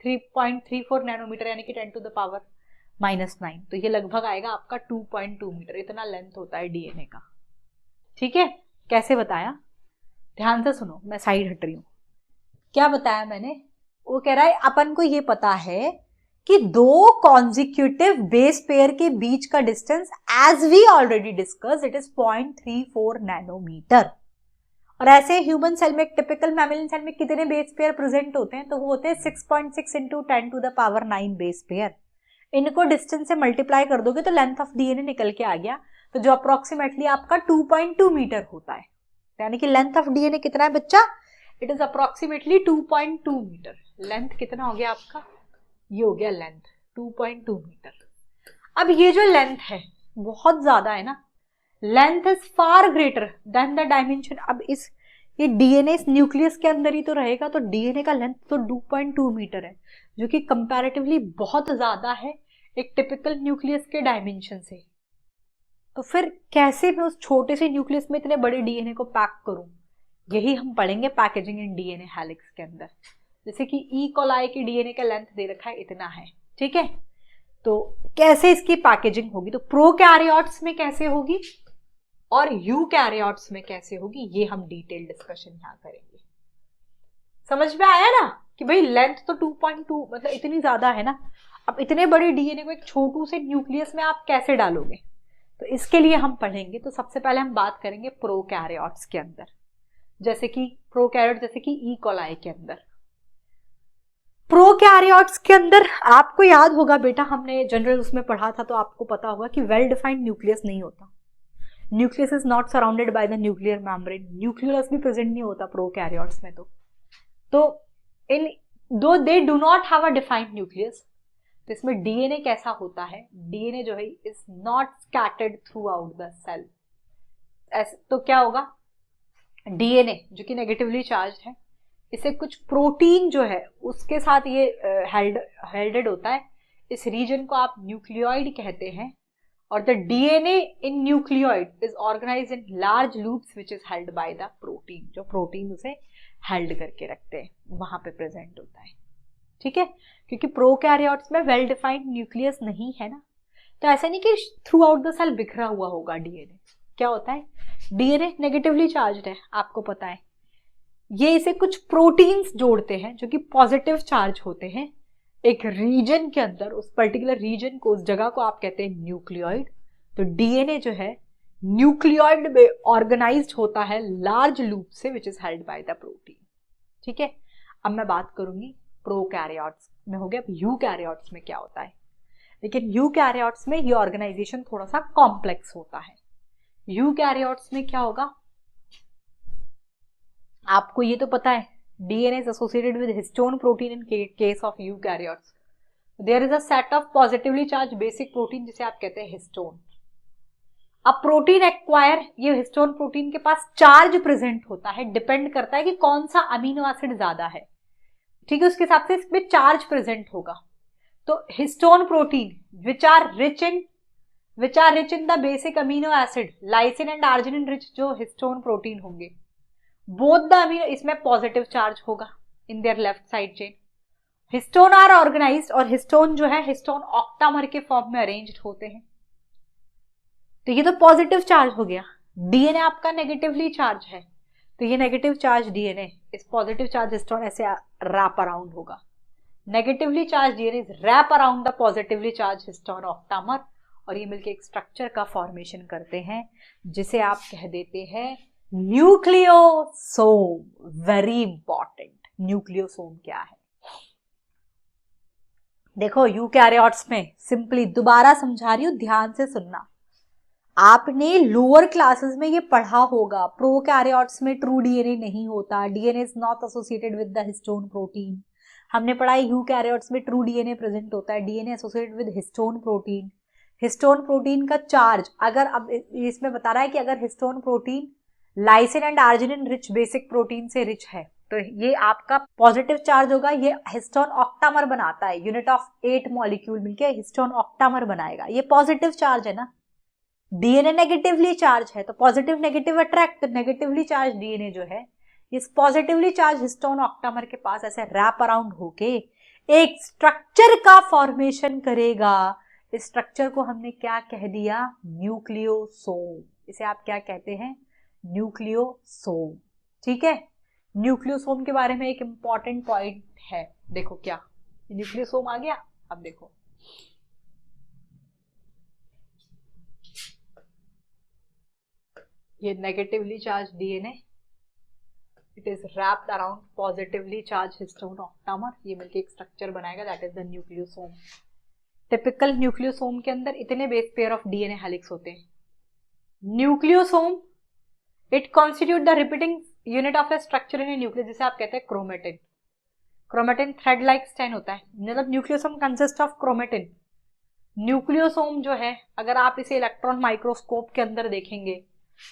3.34 nanometer यानी कि 10 टू द पावर -9, तो ये लगभग आएगा आपका 2.2 मीटर, इतना लेंथ होता है डीएनए का, ठीक है। कैसे बताया? ध्यान से सुनो, मैं साइड हट रही हूं। क्या बताया मैंने? वो कह रहा है अपन को ये पता है कि दो कॉन्जिक्यूटिव बेस पेयर के बीच का distance, as we already discuss, it is 0.34 nanometer. और ऐसे ह्यूमन सेल में, टिपिकल मैमेलियन सेल में कितने बेस पेयर प्रेजेंट होते हैं? तो वो होते हैं 6.6 into 10 to the power 9 base pair. इनको डिस्टेंस से मल्टीप्लाई कर दोगे तो लेंथ ऑफ डीएनए निकल के आ गया, तो जो अप्रोक्सीमेटली आपका 2.2 मीटर होता है, यानी कि लेंथ ऑफ डीएनए कितना है बच्चा? It is approximately 2.2 metre. Length कितना हो गया आपका? ये हो गया लेंथ 2.2 मीटर। अब ये जो लेंथ है बहुत ज्यादा है ना, length is far greater than the dimension. अब ये डीएनए इस न्यूक्लियस के अंदर ही तो रहेगा, तो डीएनए का लेंथ तो 2.2 मीटर है, जो कि कंपैरेटिवली बहुत ज्यादा है एक टिपिकल न्यूक्लियस के डायमेंशन से। तो फिर कैसे मैं उस छोटे से न्यूक्लियस में इतने बड़े डीएनए को पैक करूं, यही हम पढ़ेंगे पैकेजिंग इन डीएनए हेलिक्स के अंदर। जैसे कि ई कोलाई की डीएनए का लेंथ दे रखा है इतना है, ठीक है, तो कैसे इसकी पैकेजिंग होगी, तो प्रोकैरियोट्स में कैसे होगी और यूकैरियोट्स में कैसे होगी, ये हम डिटेल डिस्कशन यहां करेंगे। समझ में आया ना कि भाई लेंथ तो 2.2 मतलब इतनी ज्यादा है ना, अब इतने बड़े डीएनए को एक छोटू से न्यूक्लियस में आप कैसे डालोगे, तो इसके लिए हम पढ़ेंगे। तो सबसे पहले हम बात करेंगे प्रोकैरियोट्स के अंदर, जैसे कि प्रोकैरियोट जैसे कि ई कोलाई के अंदर। प्रोकैरियोट्स के अंदर आपको याद होगा बेटा, हमने जनरल उसमें पढ़ा था, तो आपको पता होगा कि वेल डिफाइंड न्यूक्लियस नहीं होता। Nucleus is not surrounded by the nuclear membrane, nucleus भी प्रेजेंट नहीं होता प्रोकैरियोट्स में। तो इन दो they do not have a defined nucleus, तो इसमें डीएनए कैसा होता है, डीएनए जो है is not scattered throughout the cell. तो क्या होगा, डीएनए जो कि नेगेटिवली चार्ज है, इसे कुछ प्रोटीन जो है उसके साथ ये हेल्डेड होता है। इस रीजन को आप न्यूक्लियोइड कहते हैं, और the DNA in nucleoid is organised in large loops which is held by the protein, जो प्रोटीन उसे हेल्ड करके रखते हैं वहां पे प्रेजेंट होता है, ठीक है। क्योंकि प्रोकैरियोट्स में वेल डिफाइंड न्यूक्लियस नहीं है ना, तो ऐसा नहीं कि थ्रू आउट द सेल बिखरा हुआ होगा डीएनए। क्या होता है, डीएनए नेगेटिवली चार्ज्ड है, आपको पता है, ये इसे कुछ प्रोटीन्स जोड़ते हैं जो कि पॉजिटिव चार्ज होते हैं एक रीजन के अंदर, उस पर्टिकुलर रीजन को, उस जगह को आप कहते हैं न्यूक्लियोइड। तो डीएनए जो है न्यूक्लियोइड में ऑर्गेनाइज्ड होता है लार्ज लूप से विच is held by the protein, ठीक है। अब मैं बात करूंगी प्रोकैरियोट्स में, हो गया। अब यूकैरियोट्स में क्या होता है, लेकिन यूकैरियोट्स में ये ऑर्गेनाइजेशन थोड़ा सा कॉम्प्लेक्स होता है। यूकैरियोट्स में क्या होगा, आपको ये तो पता है, DNA is associated with histone protein in case of eukaryotes. There is a set of positively charge basic protein जिसे आप कहते हैं हिस्टोन। अब प्रोटीन एक्वायर, ये हिस्टोन प्रोटीन के पास चार्ज प्रेजेंट होता है, डिपेंड करता है कि कौन सा अमीनो एसिड ज्यादा है, ठीक है, उसके हिसाब से इसमें चार्ज प्रेजेंट होगा। तो histone protein which are rich in the basic amino acid lysine and arginine rich जो हिस्टोन प्रोटीन होंगे, बोथ द अमीनो, इसमें पॉजिटिव चार्ज होगा in their left side chain. Histone are organised, और histone जो है histone octamer के form में arranged होते हैं, तो ये तो पॉजिटिव चार्ज हो गया। डीएनए आपका नेगेटिवली चार्ज है, तो ये नेगेटिव चार्ज डीएनए इस पॉजिटिव चार्ज हिस्टोन ऐसे रैप अराउंड होगा। Negatively charge DNA wrap around the positively charge histone octamer, और ये मिलके एक स्ट्रक्चर का फॉर्मेशन करते हैं जिसे आप कह देते हैं न्यूक्लियोसोम। वेरी इंपॉर्टेंट, न्यूक्लियोसोम क्या है, देखो यूकैरियोट्स में सिंपली दोबारा समझा रही हूं, ध्यान से सुनना। आपने लोअर क्लासेस में ये पढ़ा होगा, प्रोकैरियोट्स में ट्रू डीएनए नहीं होता, DNA is not associated with the histone protein. हमने पढ़ा है यूकैरियोट्स में ट्रू डीएनए प्रेजेंट होता है, DNA associated with histone protein. Histone protein का चार्ज, अगर अब इसमें बता रहा है कि अगर histone protein lysine and arginine rich basic protein से रिच है, तो ये आपका पॉजिटिव चार्ज होगा। ये हिस्टोन ऑक्टामर बनाता है, यूनिट ऑफ 8 मॉलिक्यूल मिलके हिस्टोन ऑक्टामर बनाएगा, ये पॉजिटिव चार्ज है ना। डीएनए नेगेटिवली चार्ज है, तो पॉजिटिव नेगेटिव अट्रैक्ट, तो नेगेटिवली चार्ज डीएनए जो है इस पॉजिटिवली चार्ज हिस्टोन ऑक्टामर के पास ऐसे रैप अराउंड होके एक स्ट्रक्चर का फॉर्मेशन करेगा। इस स्ट्रक्चर को हमने क्या कह दिया, न्यूक्लियोसोम। इसे आप क्या कहते हैं, न्यूक्लियोसोम, ठीक है। न्यूक्लियोसोम के बारे में एक इंपॉर्टेंट पॉइंट है, देखो क्या न्यूक्लियोसोम आ गया। अब देखो ये negatively charge DNA, it is wrapped around positively charge histone octamer, ये मिलके एक स्ट्रक्चर बनाएगा, that is the nucleosome. Typical nucleosome के अंदर इतने base pair of DNA helix होते हैं। Nucleosome it constitute the repeating unit of A structure in A nucleus, जिसे आप कहते हैं chromatin. Chromatin thread like strand होता है, मतलब nucleosome consist of chromatin, nucleosome जो है, अगर आप इसे इलेक्ट्रॉन माइक्रोस्कोप के अंदर देखेंगे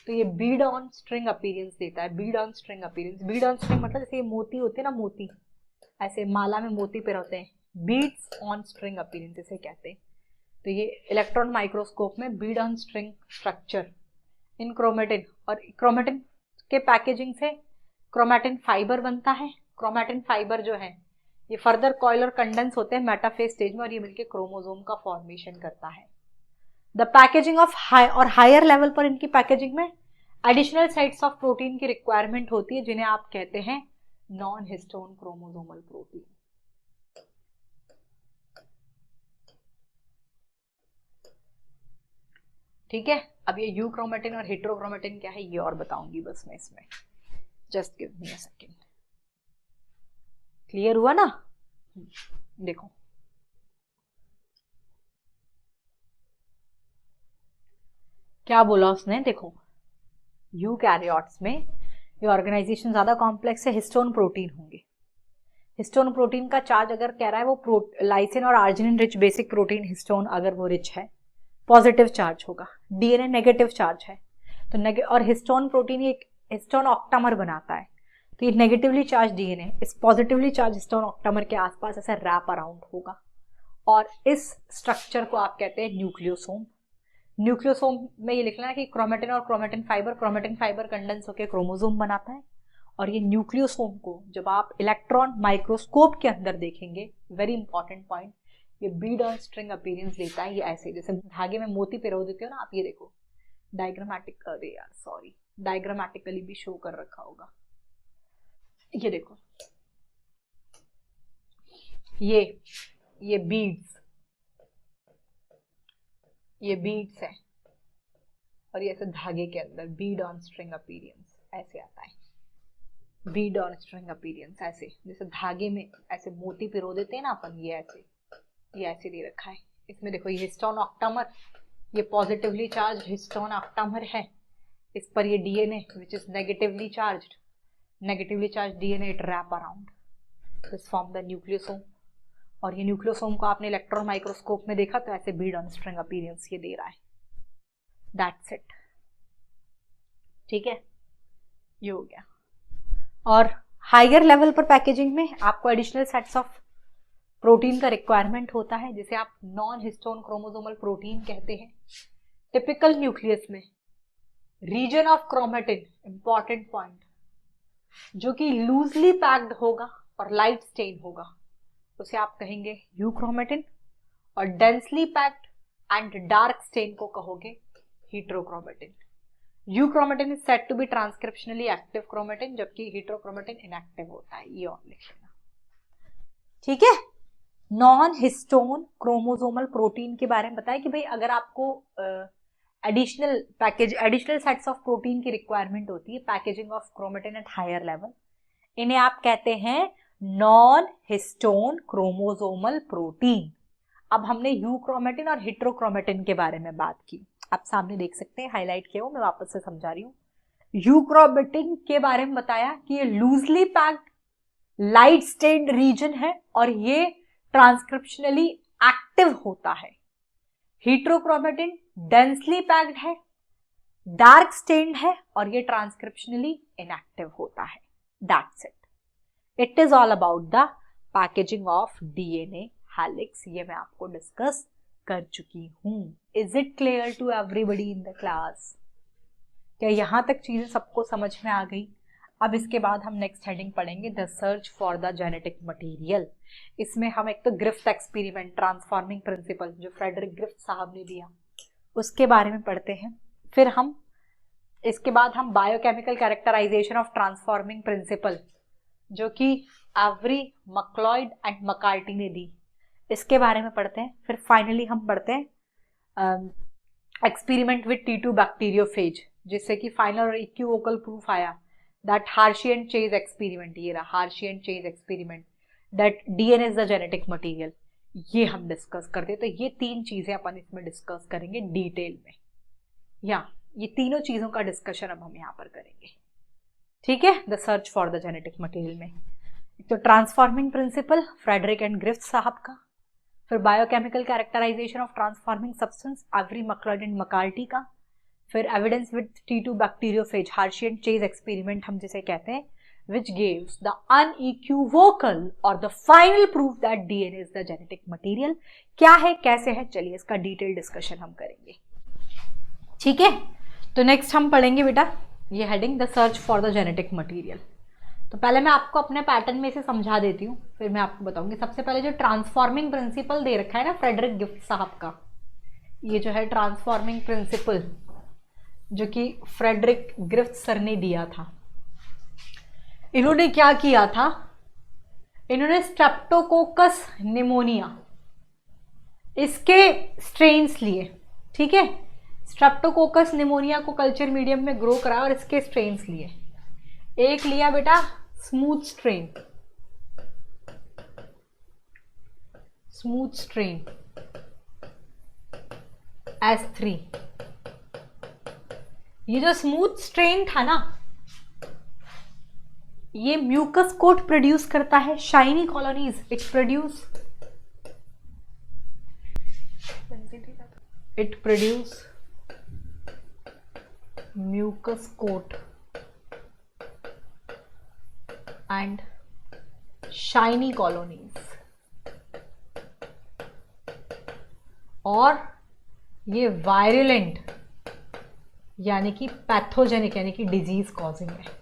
तो ये बीड ऑन स्ट्रिंग अपीयरेंस देता है। Beed on string appearance, Beed on string मतलब जैसे ये मोती होते हैं ना, मोती ऐसे माला में मोती पे होते हैं, बीड्स ऑन स्ट्रिंग अपीयरेंस इसे कहते हैं। तो ये इलेक्ट्रॉन माइक्रोस्कोप में Beed on string structure in chromatin, और क्रोमेटिन के पैकेजिंग से क्रोमेटिन फाइबर बनता है। क्रोमेटिन फाइबर जो है ये फर्दर कॉइल और कंडेंस होते हैं मेटाफेज स्टेज में, और ये मिलकर क्रोमोसोम का फॉर्मेशन करता है। द पैकेजिंग ऑफ और हायर लेवल पर इनकी पैकेजिंग में एडिशनल साइट्स ऑफ प्रोटीन की रिक्वायरमेंट होती है, जिन्हें आप कहते हैं नॉन हिस्टोन क्रोमोसोमल प्रोटीन। ठीक है, अब ये यूक्रोमेटिन और हेट्रोक्रोमेटिन क्या है ये और बताऊंगी बस मैं इसमें, just give me a second. Clear हुआ ना? देखो क्या बोला उसने, देखो यूकैरियोट्स में ये ऑर्गेनाइजेशन ज्यादा कॉम्प्लेक्स है, हिस्टोन प्रोटीन होंगे। हिस्टोन प्रोटीन का चार्ज अगर कह रहा है वो लाइसिन और arginine rich basic protein histone अगर वो रिच है, पॉजिटिव चार्ज होगा। डीएनए नेगेटिव चार्ज है तो और हिस्टोन प्रोटीन एक हिस्टोन ऑक्टामर बनाता है, तो ये नेगेटिवली चार्ज डीएनए इस पॉजिटिवली चार्ज हिस्टोन ऑक्टामर के आसपास ऐसा रैप अराउंड होगा, और इस स्ट्रक्चर को आप कहते हैं न्यूक्लियोसोम। न्यूक्लियोसोम में ये लिखना है कि क्रोमेटिन और क्रोमेटिन फाइबर कंडेंस होकर क्रोमोसोम बनाता है, और ये न्यूक्लियोसोम को जब आप इलेक्ट्रॉन माइक्रोस्कोप के अंदर देखेंगे, वेरी इंपॉर्टेंट पॉइंट, ये बीड ऑन स्ट्रिंग अपीयरेंस देता है। ये ऐसे जैसे धागे में मोती पिरो देते हो ना आप, ये देखो डायग्रामेटिकली भी शो कर रखा होगा। ये देखो ये बीड्स है, और ये ऐसे धागे के अंदर बीड ऑन स्ट्रिंग अपीयरेंस ऐसे आता है। बीड ऑन स्ट्रिंग अपीयरेंस ऐसे जैसे धागे में ऐसे मोती पिरो देते हैं ना अपन, ये ऐसे दे रखा है। इसमें देखो ये हिस्टोन ऑक्टामर, ये पॉजिटिवली चार्ज हिस्टोन ऑक्टामर है, इस पर ये DNA which is negatively charge DNA it wrap around this form the nucleosome. और ये न्यूक्लियोसोम को आपने इलेक्ट्रॉन माइक्रोस्कोप में देखा तो ऐसे बीड ऑन स्ट्रिंग अपीयरेंस ये दे रहा है। That's it. ठीक है, ये हो गया। और हायर लेवल पर पैकेजिंग में आपको एडिशनल सेट्स ऑफ प्रोटीन का रिक्वायरमेंट होता है, जिसे आप नॉन हिस्टोन क्रोमोसोमल प्रोटीन कहते हैं। टिपिकल न्यूक्लियस में region of chromatin, important point, जो कि लूजली पैक्ड होगा और लाइट स्टेन होगा, उसे आप कहेंगे यूक्रोमेटिन, और densely packed and dark stain को कहोगे heterochromatin. Euchromatin is said to be transcriptionally active chromatin, जबकि हेट्रोक्रोमेटिन इनएक्टिव होता है। ये और लिख लेना। ठीक है, नॉन हिस्टोन क्रोमोसोमल प्रोटीन के बारे में बताया कि भाई अगर आपको एडिशनल सेट्स ऑफ प्रोटीन की रिक्वायरमेंट होती है, packaging of chromatin at higher level, इन्हें आप कहते हैं नॉन हिस्टोन क्रोमोसोमल प्रोटीन। अब हमने यूक्रोमेटिन और हेट्रोक्रोमेटिन के बारे में बात की, आप सामने देख सकते हैं, हाईलाइट किया हुआ, मैं वापस से समझा रही हूँ। यूक्रोमेटिन के बारे में बताया कि ये loosely packed light stained region है और ये ट्रांसक्रिप्शनली एक्टिव होता है। हेट्रोक्रोमेटिन डेंसली पैक्ड है, डार्क स्टेन्ड है और ये ट्रांसक्रिप्शनली इनएक्टिव होता है। That's it. It is all about the packaging of DNA helix. ये मैं आपको डिस्कस कर चुकी हूं। Is it clear to everybody in the class? क्या यहां तक चीजें सबको समझ में आ गई? अब इसके बाद हम नेक्स्ट हेडिंग पढ़ेंगे, the search for the genetic material. इसमें हम एक तो ग्रिफ्थ एक्सपेरिमेंट, ट्रांसफॉर्मिंग प्रिंसिपल जो फ्रेडरिक ग्रिफ्थ साहब ने दिया, उसके बारे में पढ़ते हैं। फिर हम इसके बाद हम biochemical characterisation of transforming principle, जो कि एवरी मक्लॉयड एंड मकार्टी ने दी, इसके बारे में पढ़ते हैं। फिर फाइनली हम पढ़ते हैं एक्सपेरिमेंट विद T2 बैक्टीरियोफेज, जिससे कि फाइनल और इक्विवोकल प्रूफ आया that Hershey and Chase experiment, ये रहा Hershey and Chase experiment, that DNA is the genetic material, ये हम डिस्कस करते हैं। तो ये तीन चीजें अपन इसमें डिस्कस करेंगे डिटेल में, या ये तीनों चीजों का डिस्कशन अब हम यहाँ पर करेंगे। ठीक है, the search for the genetic material में तो transforming principle Frederick and Griffith साहब का, फिर biochemical characterisation of transforming substance Avery MacLeod and McCarty का, फिर evidence with T2 bacteriophage Hershey and Chase experiment हम जिसे कहते हैं, which gives the unequivocal or the final proof that DNA is the genetic material। क्या है, कैसे है, चलिए इसका डिटेल डिस्कशन हम करेंगे। ठीक है, तो नेक्स्ट हम पढ़ेंगे बेटा ये heading the search for the genetic material. तो पहले मैं आपको अपने पैटर्न में से समझा देती हूँ, फिर मैं आपको बताऊंगी। सबसे पहले जो ट्रांसफॉर्मिंग प्रिंसिपल दे रखा है ना फ्रेडरिक गिफ्ट साहब का, ये जो है ट्रांसफॉर्मिंग प्रिंसिपल जो कि फ्रेडरिक गिफ्ट सर ने दिया था। इन्होंने क्या किया था, इन्होंने स्ट्रेप्टोकोकस निमोनिया इसके स्ट्रेन्स लिए। ठीक है, स्ट्रेप्टोकोकस निमोनिया को कल्चर मीडियम में ग्रो करा और इसके स्ट्रेन्स लिए। एक लिया बेटा smooth strain, smooth strain S3। ये जो स्मूथ स्ट्रेन था ना, ये म्यूकस कोट प्रोड्यूस करता है, shiny colonies it produce mucus coat and shiny colonies, और ये वायरुलेंट यानी कि पैथोजेनिक यानी कि डिजीज कॉजिंग है।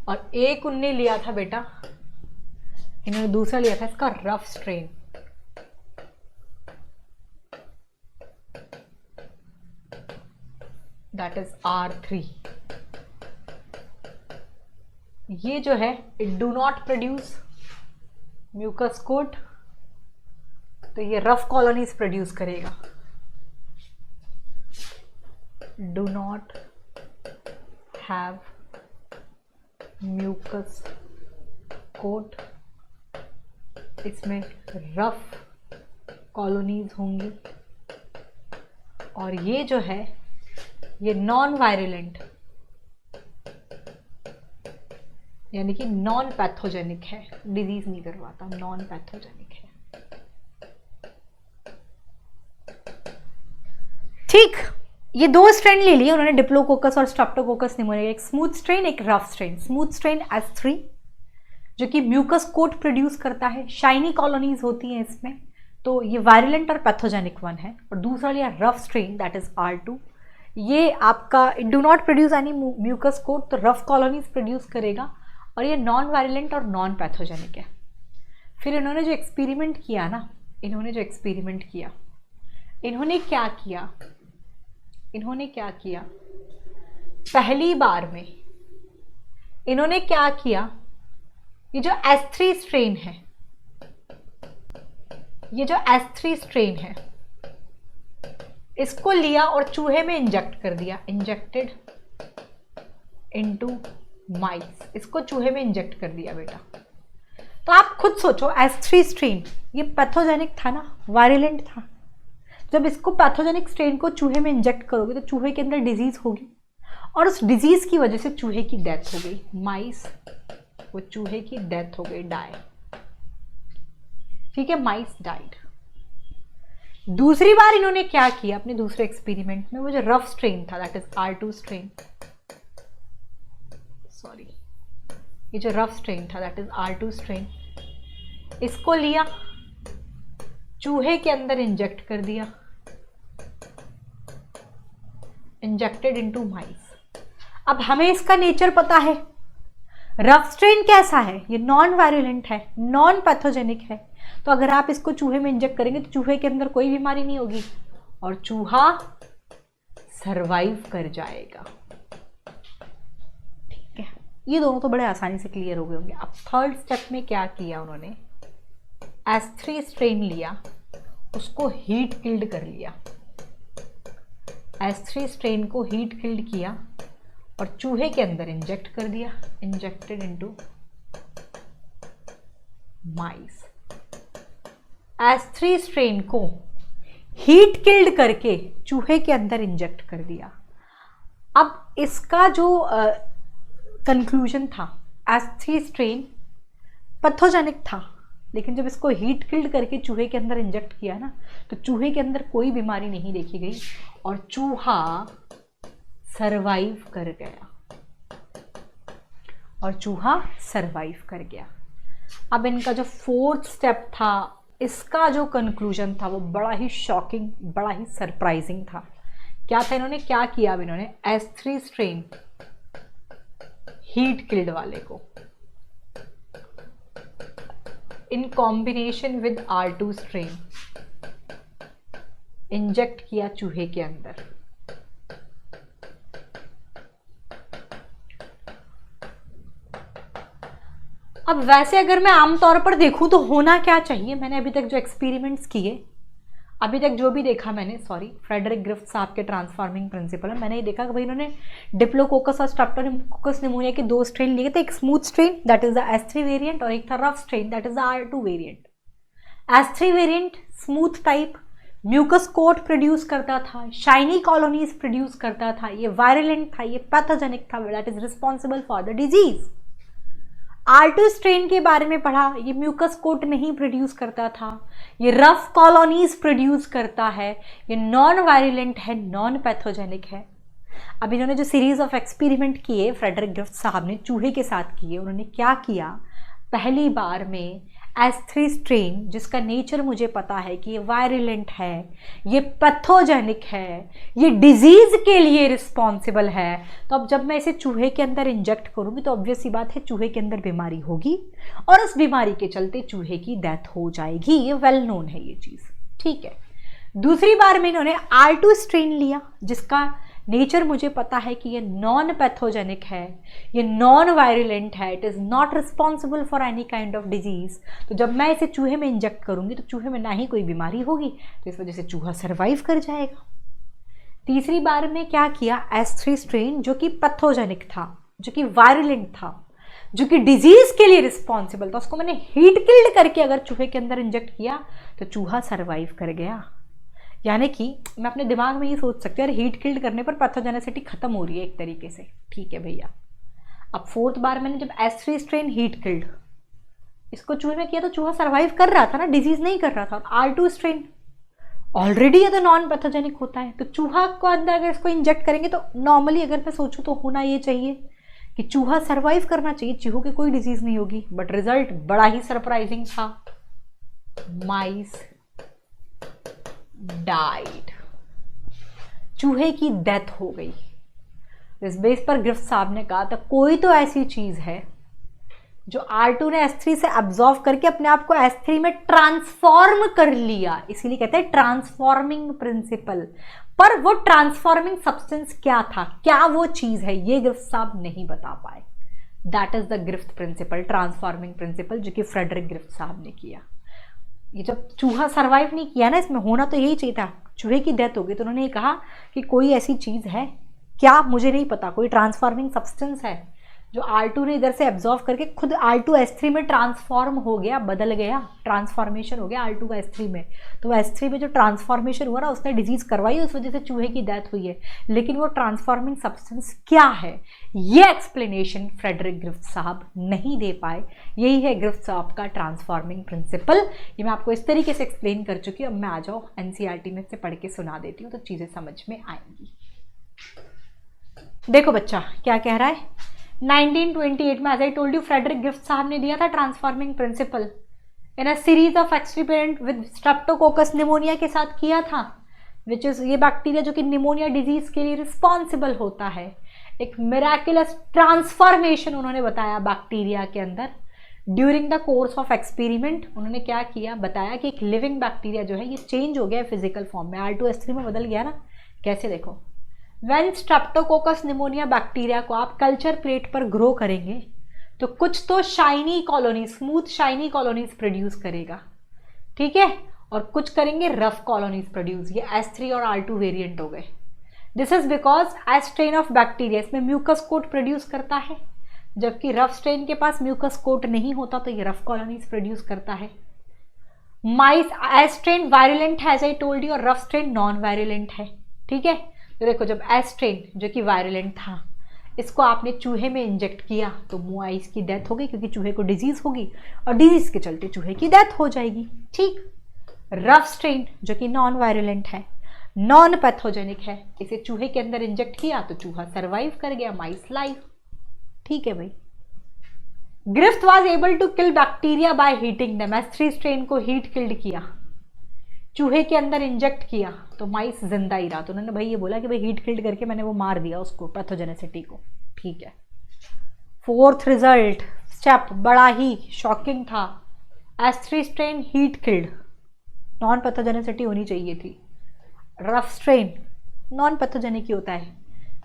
और एक उनने लिया था बेटा, इन्होंने दूसरा लिया था इसका rough strain. That is R3। ये जो है it do not produce mucus coat, तो ये रफ कॉलोनीज प्रोड्यूस करेगा। Do not have mucus coat, इसमें रफ कॉलोनीज होंगी। और ये जो है ये नॉन वायरुलेंट यानी कि नॉन पैथोजेनिक है, डिजीज नहीं करवाता, नॉन पैथोजेनिक है। ठीक, ये दो स्ट्रेन ले लिए उन्होंने, डिप्लोकोकस और स्ट्रेप्टोकोकस निमोनिया, एक स्मूथ स्ट्रेन एक rough strain. Smooth strain S3 जो कि म्यूकस कोट प्रोड्यूस करता है, शाइनी कॉलोनीज होती हैं इसमें, तो ये वायरुलेंट और पैथोजेनिक वन है। और दूसरा लिया rough strain that is R2, ये आपका it do not produce any mucus coat, तो रफ कॉलोनीज प्रोड्यूस करेगा और ये नॉन वायरुलेंट और नॉन पैथोजेनिक है। फिर इन्होंने जो एक्सपेरिमेंट किया ना, इन्होंने क्या किया, पहली बार में इन्होंने क्या किया, ये जो S3 स्ट्रेन है, इसको लिया और चूहे में इंजेक्ट कर दिया, इंजेक्टेड इनटू माइस, इसको चूहे में इंजेक्ट कर दिया बेटा। तो आप खुद सोचो S3 स्ट्रेन ये पैथोजेनिक था ना, वायरुलेंट था। जब इसको पैथोजेनिक स्ट्रेन को चूहे में इंजेक्ट करोगे तो चूहे के अंदर डिजीज होगी और उस डिजीज की वजह से चूहे की डेथ हो गई, माइस वो चूहे की डेथ हो गई, डाई। ठीक है, माइस डाइड। दूसरी बार इन्होंने क्या किया अपने दूसरे एक्सपेरिमेंट में, वो जो रफ स्ट्रेन था that is R2 strain, sorry ये जो रफ स्ट्रेन था दैट इज R2 स्ट्रेन, इसको लिया चूहे के अंदर इंजेक्ट कर दिया, इंजेक्टेड इनटू माइस। अब हमें इसका नेचर पता है, रफ स्ट्रेन कैसा है, ये नॉन वायरुलेंट है, नॉन पैथोजेनिक है, तो अगर आप इसको चूहे में इंजेक्ट करेंगे तो चूहे के अंदर कोई बीमारी नहीं होगी और चूहा सरवाइव कर जाएगा। ठीक है, ये दोनों तो बड़े आसानी से क्लियर हो गए होंगे। अब थर्ड स्टेप में क्या किया उन्होंने, S3 स्ट्रेन लिया, उसको हीट किल्ड कर लिया, S3 स्ट्रेन को हीट किल्ड किया और चूहे के अंदर इंजेक्ट कर दिया, इंजेक्टेड इनटू माइस। S3 स्ट्रेन को हीट किल्ड करके चूहे के अंदर इंजेक्ट कर दिया। अब इसका जो कंक्लूजन था, S3 स्ट्रेन पैथोजेनिक था लेकिन जब इसको हीट किल्ड करके चूहे के अंदर इंजेक्ट किया ना, तो चूहे के अंदर कोई बीमारी नहीं देखी गई और चूहा सरवाइव कर गया, और चूहा सरवाइव कर गया। अब इनका जो फोर्थ स्टेप था, इसका जो कंक्लूजन था वो बड़ा ही शॉकिंग, बड़ा ही सरप्राइजिंग था। क्या था, इन्होंने क्या किया, अब इन्होंने S3 स्ट्रेन हीट किल्ड वाले को in combination with R2 strain inject किया चूहे के अंदर। अब वैसे अगर मैं आमतौर पर देखूं तो होना क्या चाहिए, मैंने अभी तक जो एक्सपेरिमेंट्स किए, अभी तक जो भी देखा मैंने, फ्रेडरिक ग्रिफ्थ साहब के ट्रांसफॉर्मिंग प्रिंसिपल में मैंने ये देखा कि भाई इन्होंने डिप्लोकोकस और स्ट्रेप्टोकोकस निमोनिया के 2 स्ट्रेन लिए थे। एक smooth strain that is the S3 variant और एक था rough strain that is the R2 variant. S3 variant smooth type mucus coat produce करता था, शाइनी कॉलोनीज प्रोड्यूस करता था, ये वायरलेंट था, ये पैथोजेनिक था, that is responsible for the disease. R2 strain के बारे में पढ़ा, ये म्यूकस कोट नहीं प्रोड्यूस करता था, ये रफ कॉलोनीज प्रोड्यूस करता है, ये नॉन वायरलेंट है, नॉन पैथोजेनिक है। अब इन्होंने जो सीरीज ऑफ एक्सपेरिमेंट किए फ्रेडरिक ग्रिफ्थ साहब ने चूहे के साथ किए, उन्होंने क्या किया, पहली बार में S3 स्ट्रेन जिसका नेचर मुझे पता है कि ये वायरलेंट है, ये पैथोजेनिक है, ये डिजीज के लिए रिस्पॉन्सिबल है, तो अब जब मैं इसे चूहे के अंदर इंजेक्ट करूंगी तो ऑब्वियस सी बात है चूहे के अंदर बीमारी होगी और उस बीमारी के चलते चूहे की डेथ हो जाएगी। ये वेल नोन है ये चीज़, ठीक है। दूसरी बार में इन्होंने R2 स्ट्रेन लिया जिसका नेचर मुझे पता है कि ये नॉन पैथोजेनिक है, ये नॉन वायरलेंट है, it is not responsible for any kind of disease. तो जब मैं इसे चूहे में इंजेक्ट करूंगी तो चूहे में ना ही कोई बीमारी होगी, तो इस वजह से चूहा सर्वाइव कर जाएगा। तीसरी बार में क्या किया, S3 स्ट्रेन जो कि पैथोजेनिक था, जो कि वायरलेंट था, जो कि डिजीज के लिए रिस्पॉन्सिबल था, उसको मैंने हीट किल्ड करके अगर चूहे के अंदर इंजेक्ट किया तो चूहा सर्वाइव कर गया। यानी कि मैं अपने दिमाग में ये सोच सकती हूँ, हीट किल्ड करने पर पैथोजेनिसिटी खत्म हो रही है एक तरीके से, ठीक है भैया। अब फोर्थ बार मैंने जब S3 स्ट्रेन हीट किल्ड इसको चूहे में किया तो चूहा सर्वाइव कर रहा था ना, डिजीज नहीं कर रहा था। और R2 स्ट्रेन ऑलरेडी ये तो नॉन पैथोजेनिक होता है, तो चूहा को अंदर अगर इसको इंजेक्ट करेंगे तो नॉर्मली अगर मैं सोचूं तो होना ये चाहिए कि चूहा सर्वाइव करना चाहिए, चूहों की कोई डिजीज नहीं होगी। बट रिजल्ट बड़ा ही सरप्राइजिंग था, माइस डाइड, चूहे की डेथ हो गई। इस बेस पर ग्रिफ्थ साहब ने कहा था कोई तो ऐसी चीज है जो R2 ने S3 से अब्जॉर्व करके अपने आप को S3 में ट्रांसफॉर्म कर लिया, इसीलिए कहते हैं ट्रांसफॉर्मिंग प्रिंसिपल। पर वो ट्रांसफॉर्मिंग सब्सटेंस क्या था, क्या वो चीज है, ये ग्रिफ्थ साहब नहीं बता पाए। That is the Griffith principle, transforming principle, जो कि फ्रेडरिक ग्रिफ्थ साहब ने किया। ये जब चूहा सर्वाइव नहीं किया ना, इसमें होना तो यही चाहिए था, चूहे की डेथ हो गई, तो उन्होंने ये कहा कि कोई ऐसी चीज़ है क्या, मुझे नहीं पता, कोई ट्रांसफॉर्मिंग सब्सटेंस है जो R2 ने इधर से एब्जॉर्व करके खुद R2 S3 में ट्रांसफॉर्म हो गया, बदल गया, ट्रांसफॉर्मेशन हो गया R2 का S3 में। तो S3 में जो ट्रांसफॉर्मेशन हुआ ना, उसने डिजीज करवाई, उस वजह से चूहे की डेथ हुई है। लेकिन वो ट्रांसफॉर्मिंग सब्सटेंस क्या है, ये एक्सप्लेनेशन फ्रेडरिक ग्रिफ्थ साहब नहीं दे पाए। यही है ग्रिफ्थ साहब का ट्रांसफॉर्मिंग प्रिंसिपल। ये मैं आपको इस तरीके से एक्सप्लेन कर चुकी हूँ। अब मैं आ जाओ NCERT में से पढ़ के सुना देती हूँ तो चीज़ें समझ में आएंगी। देखो बच्चा क्या कह रहा है, 1928 में, as I told you, Frederick Griffith साहब ने दिया था transforming principle in a series of experiment with Streptococcus pneumoniae के साथ किया था, विच इज ये बैक्टीरिया जो कि निमोनिया डिजीज के लिए रिस्पॉन्सिबल होता है। एक मिराकुलस ट्रांसफॉर्मेशन उन्होंने बताया बैक्टीरिया के अंदर। During the course of experiment उन्होंने क्या किया, बताया कि एक लिविंग बैक्टीरिया जो है ये चेंज हो गया फिजिकल फॉर्म में, R2 S3 में बदल गया ना। कैसे, देखो, व्हेन स्ट्रेप्टोकोकस निमोनिया बैक्टीरिया को आप कल्चर प्लेट पर ग्रो करेंगे तो कुछ तो shiny colony, smooth shiny colonies produce करेगा, ठीक है, और कुछ करेंगे रफ कॉलोनीज प्रोड्यूस। ये S3 और R2 वेरिएंट हो गए। This is because as strain of bacteria इसमें म्यूकस कोट प्रोड्यूस करता है, जबकि रफ स्ट्रेन के पास म्यूकस कोट नहीं होता तो ये रफ कॉलोनीज प्रोड्यूस करता है। माइस एज स्ट्रेन वायरलेंट है, एज आई टोल्ड यू, और रफ स्ट्रेन नॉन वायरलेंट है, ठीक है। तो देखो, जब S स्ट्रेन जो कि वायरलेंट था, इसको आपने चूहे में इंजेक्ट किया तो मुआइस की डेथ हो गई, क्योंकि चूहे को डिजीज होगी और डिजीज के चलते चूहे की डेथ हो जाएगी। ठीक। रफ स्ट्रेन जो कि नॉन वायरुलेंट है, नॉन पैथोजेनिक है, इसे चूहे के अंदर इंजेक्ट किया तो चूहा सरवाइव कर गया, माइस लाइफ। ठीक है भाई। Griffith was able to kill bacteria by heating them. S3 strain को हीट किल्ड किया, चूहे के अंदर इंजेक्ट किया तो माइस जिंदा ही रहा। तो उन्होंने भाई ये बोला कि भाई हीट किल्ड करके मैंने वो मार दिया उसको, पैथोजेनेसिटी को। ठीक है। फोर्थ रिजल्ट स्टेप बड़ा ही शॉकिंग था। S3 strain heat killed, non pathogenicity होनी चाहिए थी। रफ स्ट्रेन नॉन पैथोजेनिक ही होता है,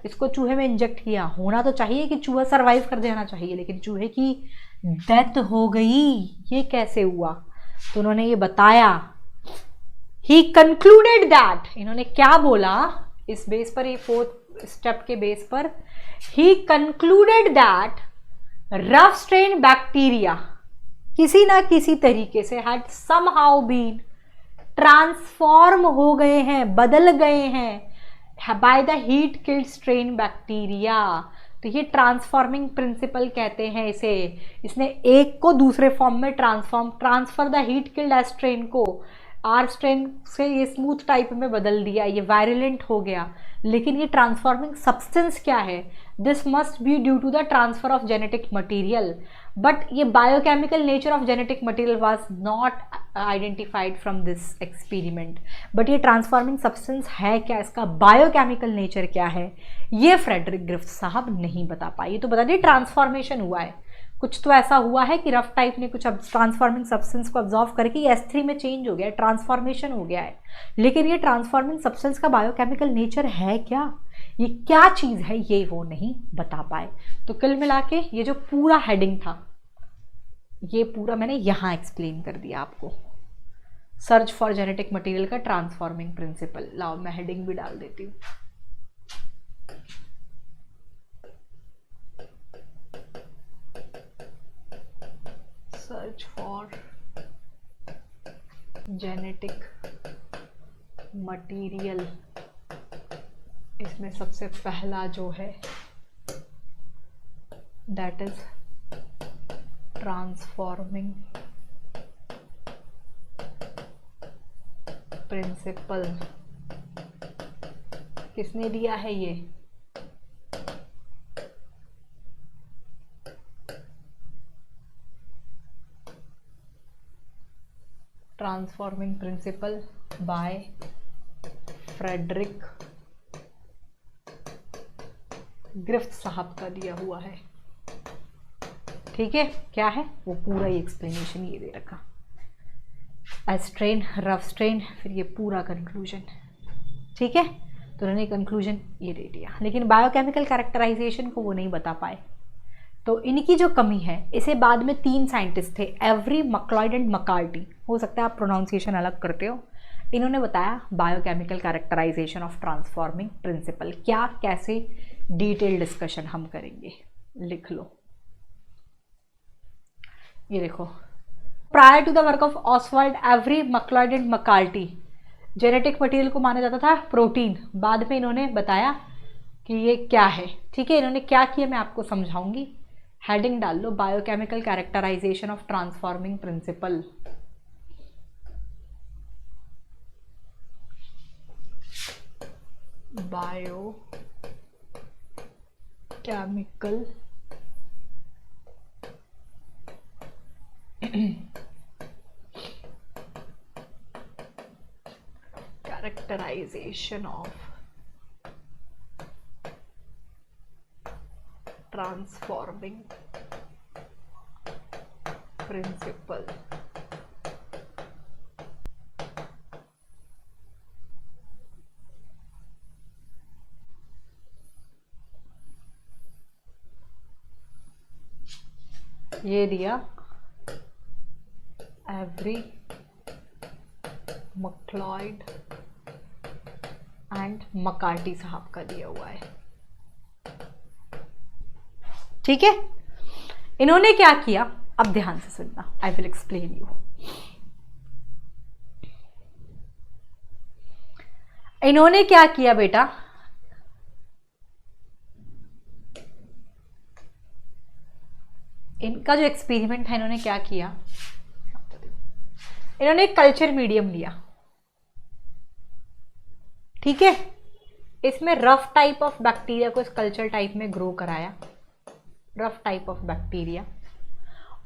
इसको चूहे में इंजेक्ट किया, होना तो चाहिए कि चूहा सरवाइव कर देना चाहिए, लेकिन चूहे की डेथ हो गई। ये कैसे हुआ? तो उन्होंने ये बताया। ही कंक्लूडेड दैट, इन्होंने क्या बोला इस बेस पर, ये फोर्थ स्टेप के बेस पर, he concluded that rough strain bacteria किसी ना किसी तरीके से हैड समहाउ बीन ट्रांसफॉर्म हो गए हैं, बदल गए हैं by the heat killed strain bacteria. तो ये ट्रांसफॉर्मिंग प्रिंसिपल कहते हैं इसे। इसने एक को दूसरे फॉर्म में transfer the heat killed strain को आर स्ट्रेन से ये स्मूथ टाइप में बदल दिया, ये वायरुलेंट हो गया। लेकिन ये ट्रांसफॉर्मिंग सब्सटेंस क्या है? This must be due to the transfer of genetic material, but ये biochemical nature of genetic material was not identified from this experiment. But ये ट्रांसफॉर्मिंग सब्सटेंस है क्या, इसका बायोकेमिकल नेचर क्या है, ये फ्रेडरिक ग्रिफ्थ साहब नहीं बता पाए। ये तो बता दिए ट्रांसफॉर्मेशन हुआ है, कुछ तो ऐसा हुआ है कि रफ टाइप ने कुछ अब ट्रांसफॉर्मिंग सब्सटेंस को ऑब्जॉर्व करके ये S3 में चेंज हो गया है, ट्रांसफॉर्मेशन हो गया है। लेकिन ये ट्रांसफॉर्मिंग सब्सटेंस का बायोकेमिकल नेचर है क्या, ये क्या चीज़ है, ये वो नहीं बता पाए। तो कुल मिला के ये जो पूरा हेडिंग था, ये पूरा मैंने यहाँ एक्सप्लेन कर दिया आपको। सर्च फॉर जेनेटिक मटेरियल का ट्रांसफॉर्मिंग प्रिंसिपल। लाओ मैं हेडिंग भी डाल देती हूँ। सर्च फॉर जेनेटिक मटेरियल, इसमें सबसे पहला जो है दैट इज ट्रांसफॉर्मिंग प्रिंसिपल। किसने दिया है ये? Transforming principle by Frederick Griffith साहब का दिया हुआ है। ठीक है, क्या है वो पूरा ही एक्सप्लेनेशन ये दे रखा, स्ट्रेन, रफ स्ट्रेन, फिर ये पूरा कंक्लूजन। ठीक है, तो उन्होंने कंक्लूजन ये दे दिया, लेकिन बायोकेमिकल कैरेक्टराइजेशन को वो नहीं बता पाए। तो इनकी जो कमी है, इसे बाद में 3 साइंटिस्ट थे, एवरी, मक्लॉयड एंड मकार्टी, हो सकता है आप प्रोनाउंसिएशन अलग करते हो, इन्होंने बताया biochemical characterisation of transforming principle. क्या, कैसे, डिटेल डिस्कशन हम करेंगे, लिख लो। ये देखो, prior to the work of Oswald, Avery, MacLeod and McCarty, genetic material को माना जाता था प्रोटीन। बाद में इन्होंने बताया कि ये क्या है। ठीक है, इन्होंने क्या किया मैं आपको समझाऊंगी। हेडिंग डाल लो, biochemical characterisation of transforming principle. Biochemical characterization of transforming principle। ये दिया एवरी, मक्लॉयड एंड मकार्टी साहब का दिया हुआ है। ठीक है, इन्होंने क्या किया, अब ध्यान से सुनना, आई विल एक्सप्लेन यू। इन्होंने क्या किया बेटा, इसका जो एक्सपेरिमेंट था, इन्होंने क्या किया, इन्होंने एक कल्चर मीडियम लिया, ठीक है, इसमें रफ टाइप ऑफ बैक्टीरिया को इस कल्चर टाइप में ग्रो कराया, रफ टाइप ऑफ बैक्टीरिया,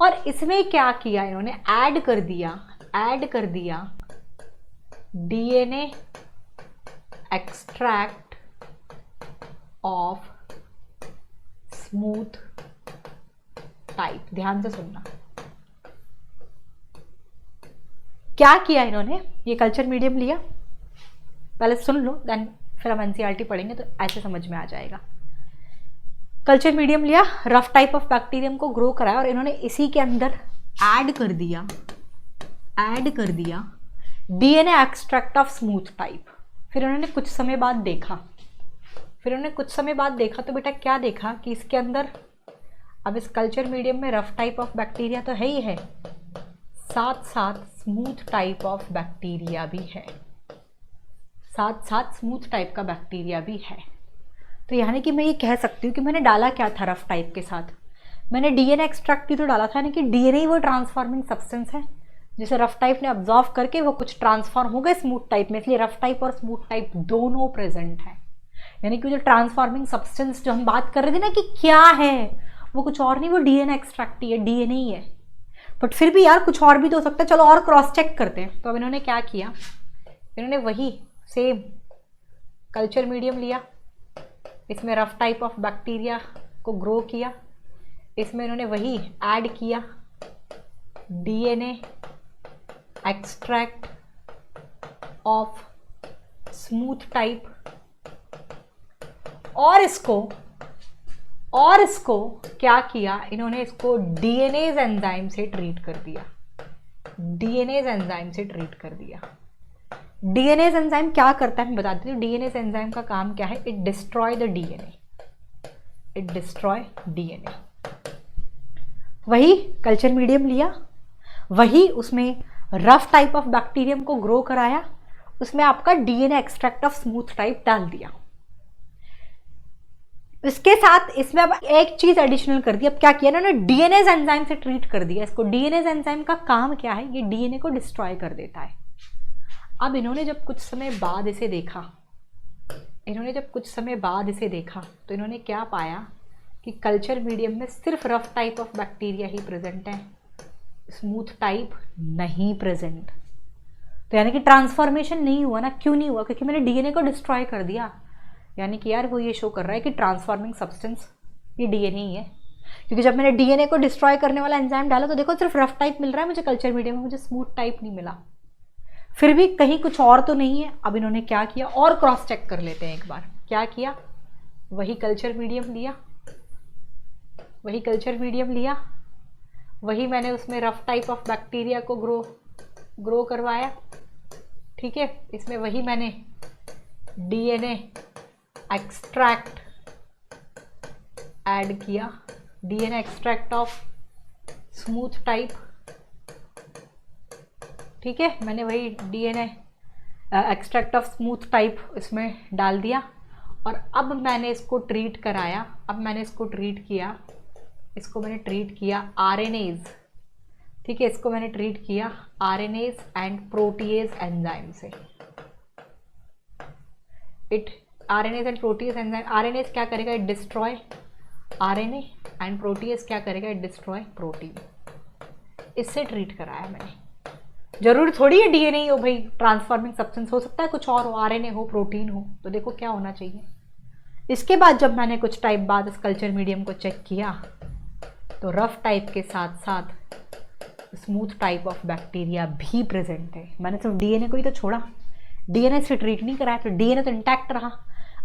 और इसमें क्या किया इन्होंने, ऐड कर दिया DNA extract of smooth type. ध्यान से सुनना, क्या किया इन्होंने, ये कल्चर मीडियम लिया, पहले सुन लो देन फिर हम एनसीईआरटी पढ़ेंगे तो ऐसे समझ में आ जाएगा। कल्चर मीडियम लिया, रफ टाइप ऑफ बैक्टीरियम को ग्रो कराया और इन्होंने इसी के अंदर ऐड कर दिया DNA extract of smooth type. फिर इन्होंने कुछ समय बाद देखा तो बेटा क्या देखा कि इसके अंदर, अब इस कल्चर मीडियम में रफ टाइप ऑफ बैक्टीरिया तो है ही है, साथ साथ स्मूथ टाइप ऑफ बैक्टीरिया भी है, साथ स्मूथ टाइप का बैक्टीरिया भी है। तो यानी कि मैं ये कह सकती हूँ कि मैंने डाला क्या था रफ टाइप के साथ, मैंने डीएनए एक्सट्रैक्ट ही तो डाला था, यानी कि डीएनए ही वो ट्रांसफॉर्मिंग सब्सटेंस है जिसे रफ टाइप ने ऑब्जॉर्व करके वो कुछ ट्रांसफॉर्म हो गए स्मूथ टाइप में, इसलिए रफ टाइप और स्मूथ टाइप दोनों प्रेजेंट है। यानी कि जो ट्रांसफॉर्मिंग सब्सटेंस जो हम बात कर रहे थे ना कि क्या है, वो कुछ और नहीं, वो डीएनए एक्सट्रैक्ट ही है, डीएनए ही है, बट फिर भी यार कुछ और भी तो हो सकता है, चलो और क्रॉस चेक करते हैं। तो अब इन्होंने क्या किया, इन्होंने वही सेम कल्चर मीडियम लिया, इसमें रफ टाइप ऑफ बैक्टीरिया को ग्रो किया, इसमें इन्होंने वही ऐड किया DNA extract of smooth type, और इसको क्या किया इन्होंने, इसको डीएनएज एंजाइम से ट्रीट कर दिया, डीएनएज एंजाइम क्या करता है मैं बताती हूँ। डीएनएज एंजाइम का काम क्या है, इट डिस्ट्रॉय द डीएनए, वही कल्चर मीडियम लिया, वही उसमें रफ टाइप ऑफ बैक्टीरियम को ग्रो कराया, उसमें आपका DNA extract of smooth type डाल दिया। इसके साथ इसमें अब एक चीज एडिशनल कर दी, अब क्या किया इन्होंने, डीएनएज एंजाइम से ट्रीट कर दिया इसको। डीएनएज एंजाइम का काम क्या है, ये डीएनए को डिस्ट्रॉय कर देता है। अब इन्होंने जब कुछ समय बाद इसे देखा तो इन्होंने क्या पाया कि कल्चर मीडियम में सिर्फ rough type of bacteria he present है, स्मूथ टाइप नहीं प्रेजेंट। तो यानी कि ट्रांसफॉर्मेशन नहीं हुआ ना, क्यों नहीं हुआ, क्योंकि मैंने डीएनए को डिस्ट्रॉय कर दिया। यानी कि यार वो ये शो कर रहा है कि ट्रांसफॉर्मिंग सब्सटेंस ये डीएनए ही है, क्योंकि जब मैंने डीएनए को डिस्ट्रॉय करने वाला एंजाइम डाला तो देखो सिर्फ रफ टाइप मिल रहा है मुझे कल्चर मीडियम में, मुझे स्मूथ टाइप नहीं मिला। फिर भी कहीं कुछ और तो नहीं है। अब इन्होंने क्या किया, और क्रॉस चेक कर लेते हैं एक बार, क्या किया, वही कल्चर मीडियम लिया, वही मैंने उसमें रफ टाइप ऑफ बैक्टीरिया को ग्रो करवाया, ठीक है, इसमें वही मैंने डीएनए एक्सट्रैक्ट ऐड किया, DNA extract of smooth type, ठीक है, मैंने वही DNA extract of smooth type इसमें डाल दिया, और अब मैंने इसको ट्रीट कराया, इसको मैंने ट्रीट किया आरएनएज, ठीक है, इसको मैंने ट्रीट किया आरएनएज एंड प्रोटीएज एंजाइम से। RNase and protease enzyme, RNase क्या करेगा, it destroy RNA, and protease क्या करेगा, इट डिस्ट्रॉय प्रोटीन। इससे ट्रीट कराया मैंने। जरूरी थोड़ी है डीएनए ही हो भाई, ट्रांसफॉर्मिंग सब्सटेंस हो सकता है कुछ और हो, आरएनए हो, प्रोटीन हो, तो देखो क्या होना चाहिए। इसके बाद जब मैंने कुछ टाइम बाद इस कल्चर मीडियम को चेक किया तो रफ टाइप के साथ साथ स्मूथ टाइप ऑफ बैक्टीरिया भी प्रेजेंट है। मैंने सिर्फ डीएनए को ही तो छोड़ा, डीएनए से ट्रीट नहीं कराया, तो डीएनए तो इंटैक्ट रहा।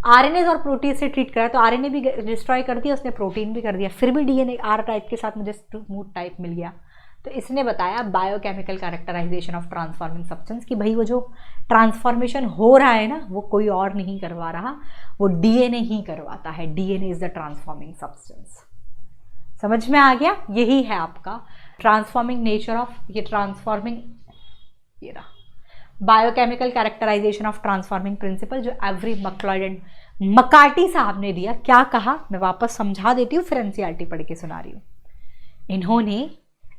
आरएनए और प्रोटीन से ट्रीट कराया तो आरएनए भी डिस्ट्रॉय कर दिया, उसने प्रोटीन भी कर दिया, फिर भी डीएनए आर टाइप के साथ मुझे स्मूथ टाइप मिल गया। तो इसने बताया biochemical characterisation of transforming substance कि भाई वो जो ट्रांसफॉर्मेशन हो रहा है ना, वो कोई और नहीं करवा रहा, वो डीएनए ही करवाता है। DNA is the transforming substance. समझ में आ गया? यही है आपका ट्रांसफॉर्मिंग नेचर ऑफ ये ट्रांसफॉर्मिंग, ये रहा biochemical characterisation of transforming principle जो एवरी मक्लॉयड एंड मकार्टी साहब ने दिया। क्या कहा मैं वापस समझा देती हूँ, फिर एनसीईआरटी पढ़ के सुना रही हूँ। इन्होंने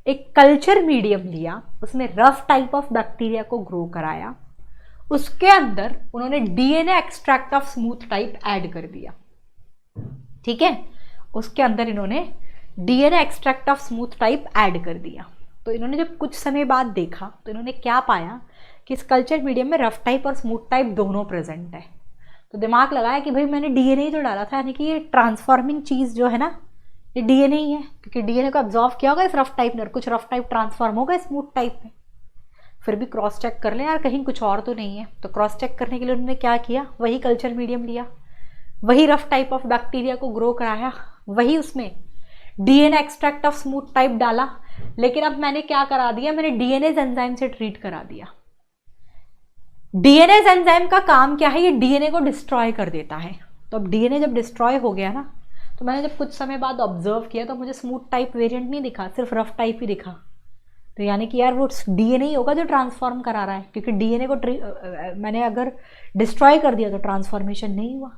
एक कल्चर मीडियम लिया, उसमें रफ टाइप ऑफ बैक्टीरिया को ग्रो कराया, उसके अंदर उन्होंने DNA extract of smooth type add कर दिया। ठीक है, उसके अंदर इन्होंने DNA extract of smooth type add कर दिया। तो इन्होंने जब कुछ समय बाद देखा तो इन्होंने क्या पाया कि इस कल्चर मीडियम में रफ टाइप और स्मूथ टाइप दोनों प्रेजेंट है। तो दिमाग लगाया कि भाई मैंने डीएनए ही तो डाला था, यानी कि ये ट्रांसफॉर्मिंग चीज़ जो है ना, ये डीएनए ही है, क्योंकि डीएनए को एब्जॉर्व किया होगा इस रफ टाइप ने और कुछ रफ टाइप ट्रांसफॉर्म होगा स्मूथ टाइप में। फिर भी क्रॉस चेक कर लें यार, कहीं कुछ और तो नहीं है। तो क्रॉस चेक करने के लिए उन्होंने क्या किया, वही कल्चर मीडियम लिया, वही रफ टाइप ऑफ बैक्टीरिया को ग्रो कराया, वही उसमें DNA extract of smooth type डाला, लेकिन अब मैंने क्या करा दिया, मैंने डीएनए एंजाइम से ट्रीट करा दिया। डीएनए एंजाइम का काम क्या है, ये डीएनए को डिस्ट्रॉय कर देता है। तो अब डीएनए जब डिस्ट्रॉय हो गया ना, तो मैंने जब कुछ समय बाद ऑब्जर्व किया तो मुझे स्मूथ टाइप वेरिएंट नहीं दिखा, सिर्फ रफ टाइप ही दिखा। तो यानी कि यार वो डीएनए ही होगा जो ट्रांसफॉर्म करा रहा है, क्योंकि डीएनए को मैंने अगर डिस्ट्रॉय कर दिया तो ट्रांसफॉर्मेशन नहीं हुआ।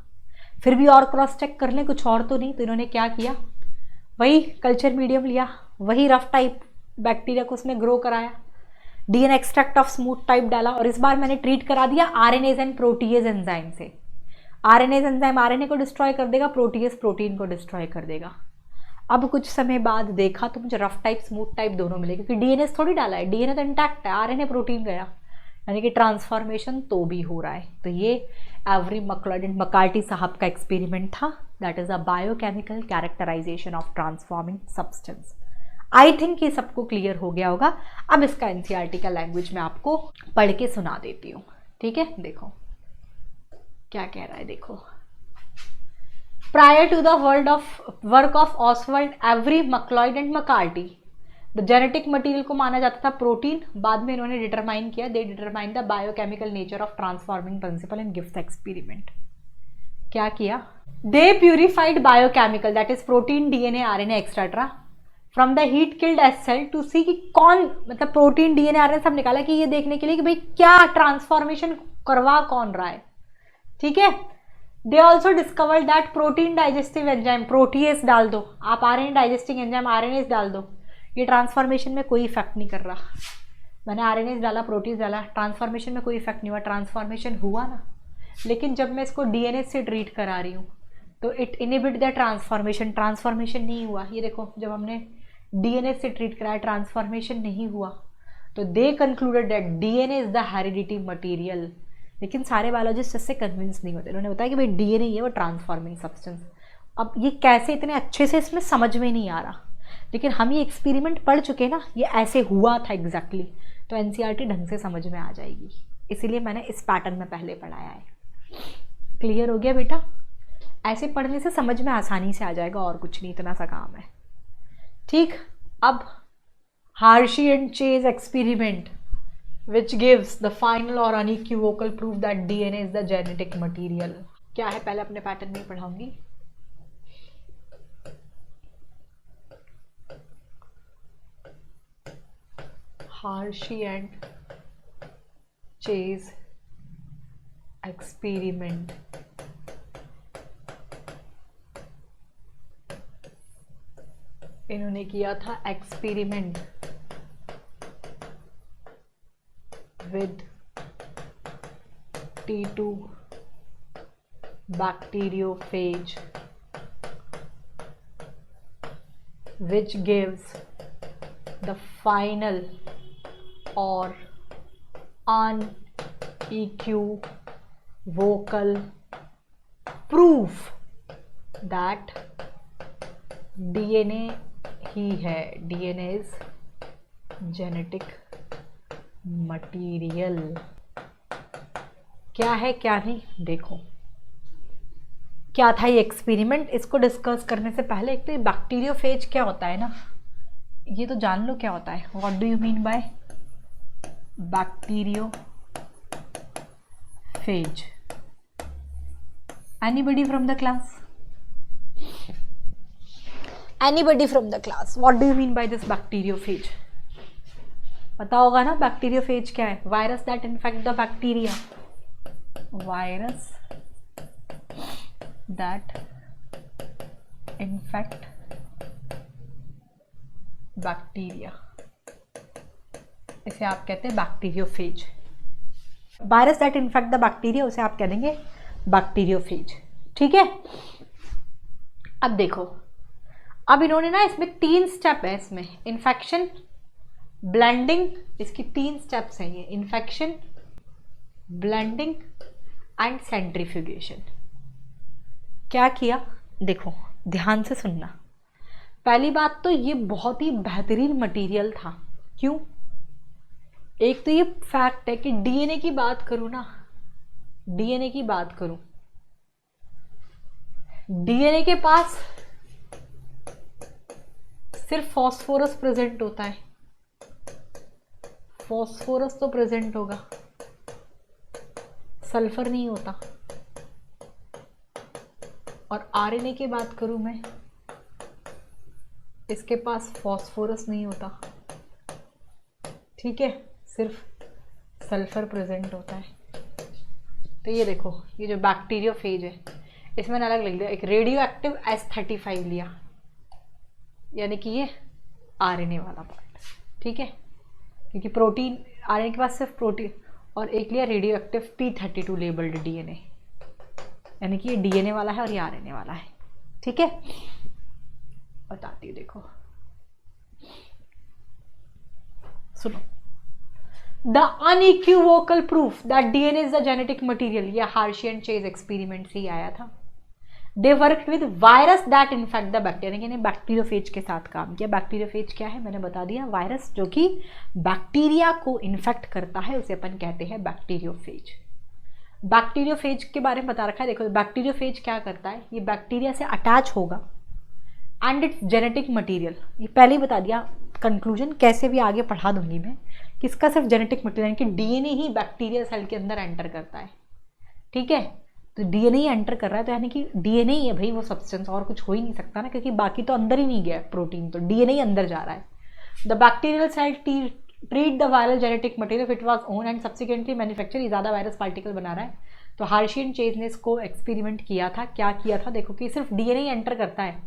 फिर भी और क्रॉस चेक कर लें, कुछ और तो नहीं। तो इन्होंने क्या किया, वही कल्चर मीडियम लिया, वही रफ टाइप बैक्टीरिया को उसमें ग्रो कराया, DNA extract of smooth type डाला, और इस बार मैंने ट्रीट करा दिया आरएनएज एंड प्रोटीएज एंजाइम से। आरएनएज एंजाइम आरएनए को डिस्ट्रॉय कर देगा, प्रोटीएज प्रोटीन को डिस्ट्रॉय कर देगा। अब कुछ समय बाद देखा तो मुझे रफ टाइप स्मूथ टाइप दोनों मिले, क्योंकि डीएनए थोड़ी डाला है, डीएनए तो इंटैक्ट है, आरएनए प्रोटीन गया, यानी कि ट्रांसफॉर्मेशन तो भी हो रहा है। तो ये एवरी मक्लॉड एंड मकार्टी साहब का एक्सपेरिमेंट था, that is a biochemical characterisation of transforming substance. I think ये सबको क्लियर हो गया होगा। अब इसका एनसीईआरटी का लैंग्वेज में आपको पढ़ के सुना देती हूँ। ठीक है, देखो क्या कह रहा है, देखो। Prior to the work of Oswald, Avery MacLeod and McCarty, the genetic material को माना जाता था प्रोटीन। बाद में इन्होंने डिटरमाइन किया, they determine the biochemical nature of transforming principle and gives experiment. क्या किया, they purified biochemical, that is protein, DNA, RNA etcetera, from the heat killed S cell to see कि कौन, मतलब प्रोटीन, डीएनए, आरएनए सब निकाला, कि ये देखने के लिए कि भाई क्या ट्रांसफॉर्मेशन करवा कौन रहा है। ठीक है, they also discovered that protein digestive enzyme, protease डाल दो आप, आरएनए डाइजेस्टिंग एंजाइम आरएनएस डाल दो, ये ट्रांसफॉर्मेशन में कोई इफेक्ट नहीं कर रहा। मैंने आरएनएस डाला, प्रोटीन डाला, ट्रांसफॉर्मेशन में कोई इफेक्ट नहीं हुआ, ट्रांसफॉर्मेशन हुआ ना। लेकिन जब मैं इसको डीएनए से ट्रीट करा रही हूँ तो it inhibit the transformation, transformation नहीं हुआ। ये देखो, जब हमने डीएनए से ट्रीट कराया ट्रांसफॉर्मेशन नहीं हुआ। तो दे concluded that DNA is the heredity material. लेकिन सारे बायोलॉजिस्ट इससे कन्विंस नहीं होते, उन्होंने बताया कि भाई डीएनए ही है वो ट्रांसफॉर्मिंग सब्सटेंस। अब ये कैसे इतने अच्छे से इसमें समझ में नहीं आ रहा, लेकिन हम ये एक्सपेरिमेंट पढ़ चुके ना, ये ऐसे हुआ था एग्जैक्टली, तो एनसीईआरटी ढंग से समझ में आ जाएगी। इसीलिए मैंने इस पैटर्न में पहले पढ़ाया है। क्लियर हो गया बेटा? ऐसे पढ़ने से समझ में आसानी से आ जाएगा, और कुछ नहीं, इतना सा काम है। ठीक, अब Hershey and Chase experiment which gives the final or unequivocal proof that DNA is the genetic material। क्या है, पहले अपने पैटर्न में पढ़ाऊंगी। हार्शी एंड चेज एक्सपेरिमेंट, इन्होंने किया था experiment with T2 bacteriophage, which gives the final or unequivocal proof that DNA ही है, DNA is genetic material. क्या है क्या नहीं, देखो क्या था ये एक्सपेरिमेंट। इसको डिस्कस करने से पहले एक तो ये बैक्टीरियोफेज क्या होता है ना, ये तो जान लो क्या होता है। What do you mean by bacteriophage? Anybody from the class? Anybody from the class, what do you mean by this bacteriophage? पता होगा ना बैक्टीरियोफेज क्या है? Virus that infect the bacteria, virus that infect bacteria, इसे आप कहते हैं bacteriophage. Virus that infect the bacteria उसे आप कह देंगे बैक्टीरियोफेज। ठीक है, अब देखो, अब इन्होंने ना इसमें 3 स्टेप है, इसमें इन्फेक्शन, ब्लेंडिंग, इसकी 3 स्टेप्स हैं ये, इन्फेक्शन, ब्लेंडिंग एंड सेंट्रीफ्यूगेशन। क्या किया, देखो ध्यान से सुनना। पहली बात तो ये बहुत ही बेहतरीन मटेरियल था। क्यों? एक तो ये फैक्ट है कि डीएनए की बात करूं ना, डीएनए की बात करूं, डीएनए के पास सिर्फ फॉस्फोरस प्रेजेंट होता है, फॉस्फोरस तो प्रेजेंट होगा, सल्फर नहीं होता। और आरएनए की बात करूं मैं, इसके पास फॉस्फोरस नहीं होता, ठीक है, सिर्फ सल्फर प्रेजेंट होता है। तो ये देखो, ये जो बैक्टीरियोफेज है, इसमें अलग लिख दिया, एक रेडियो एक्टिव S35 लिया, यानी कि ये आरएनए वाला पार्ट, ठीक है, क्योंकि प्रोटीन, आरएनए के पास सिर्फ प्रोटीन, और एक लिया radio active P32 labelled DNA, यानी कि ये डीएनए वाला है और ये आरएनए वाला है। ठीक है, बताती हूँ, देखो सुनो। The unequivocal proof that DNA is the genetic material, ये हार्शी एंड चेज एक्सपेरिमेंट से ही आया था। They worked with virus that infect the bacteria, यानी बैक्टीरियोफेज के साथ काम किया। बैक्टीरियोफेज क्या है मैंने बता दिया, वायरस जो कि बैक्टीरिया को इन्फेक्ट करता है उसे अपन कहते हैं बैक्टीरियोफेज। बैक्टीरियोफेज के बारे में बता रखा है, देखो बैक्टीरियोफेज क्या करता है, ये बैक्टीरिया से अटैच होगा एंड इट्स जेनेटिक मटीरियल, ये पहले ही बता दिया, कंक्लूजन कैसे भी आगे पढ़ा दूंगी मैं, किसका सिर्फ जेनेटिक मटीरियल कि डीएनए ही बैक्टीरिया सेल के अंदर एंटर करता है। ठीक है, तो डीएनए ही एंटर कर रहा है, तो यानी कि डीएनए ही है भाई वो सब्सटेंस, और कुछ हो ही नहीं सकता ना, क्योंकि बाकी तो अंदर ही नहीं गया प्रोटीन, तो डीएनए ही अंदर जा रहा है। The bacterial cell treat the viral genetic material it was own and subsequently manufacture, ये ज़्यादा वायरस पार्टिकल बना रहा है। तो हार्शी एंड चेज ने इसको एक्सपेरिमेंट किया था, क्या किया था, देखो कि सिर्फ डीएनए ही एंटर करता है,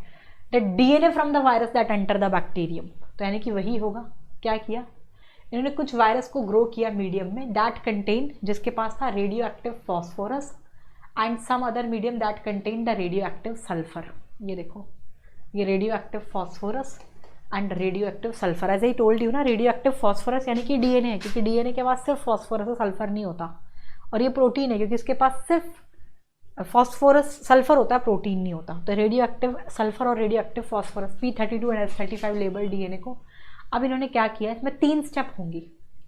the DNA from the virus that enter the bacterium, तो यानी कि वही होगा। क्या किया इन्होंने, कुछ वायरस को ग्रो किया मीडियम में दैट कंटेन, जिसके पास था radio active phosphorus and some other medium that contain the radio active sulphur. ये देखो, ये radio active phosphorus and radio active sulphur, as I told you ना, रेडियो एक्टिव फॉस्फोरस यानी कि डीएनए है, क्योंकि डीएनए के पास सिर्फ फॉस्फोरस और सल्फर नहीं होता, और ये प्रोटीन है क्योंकि इसके पास सिर्फ फॉस्फोरस सल्फर होता है, प्रोटीन नहीं होता। तो रेडियो एक्टिव सल्फर और radio active phosphorus P32 and S35 label DNA को, अब इन्होंने क्या किया, इसमें 3 स्टेप होंगी।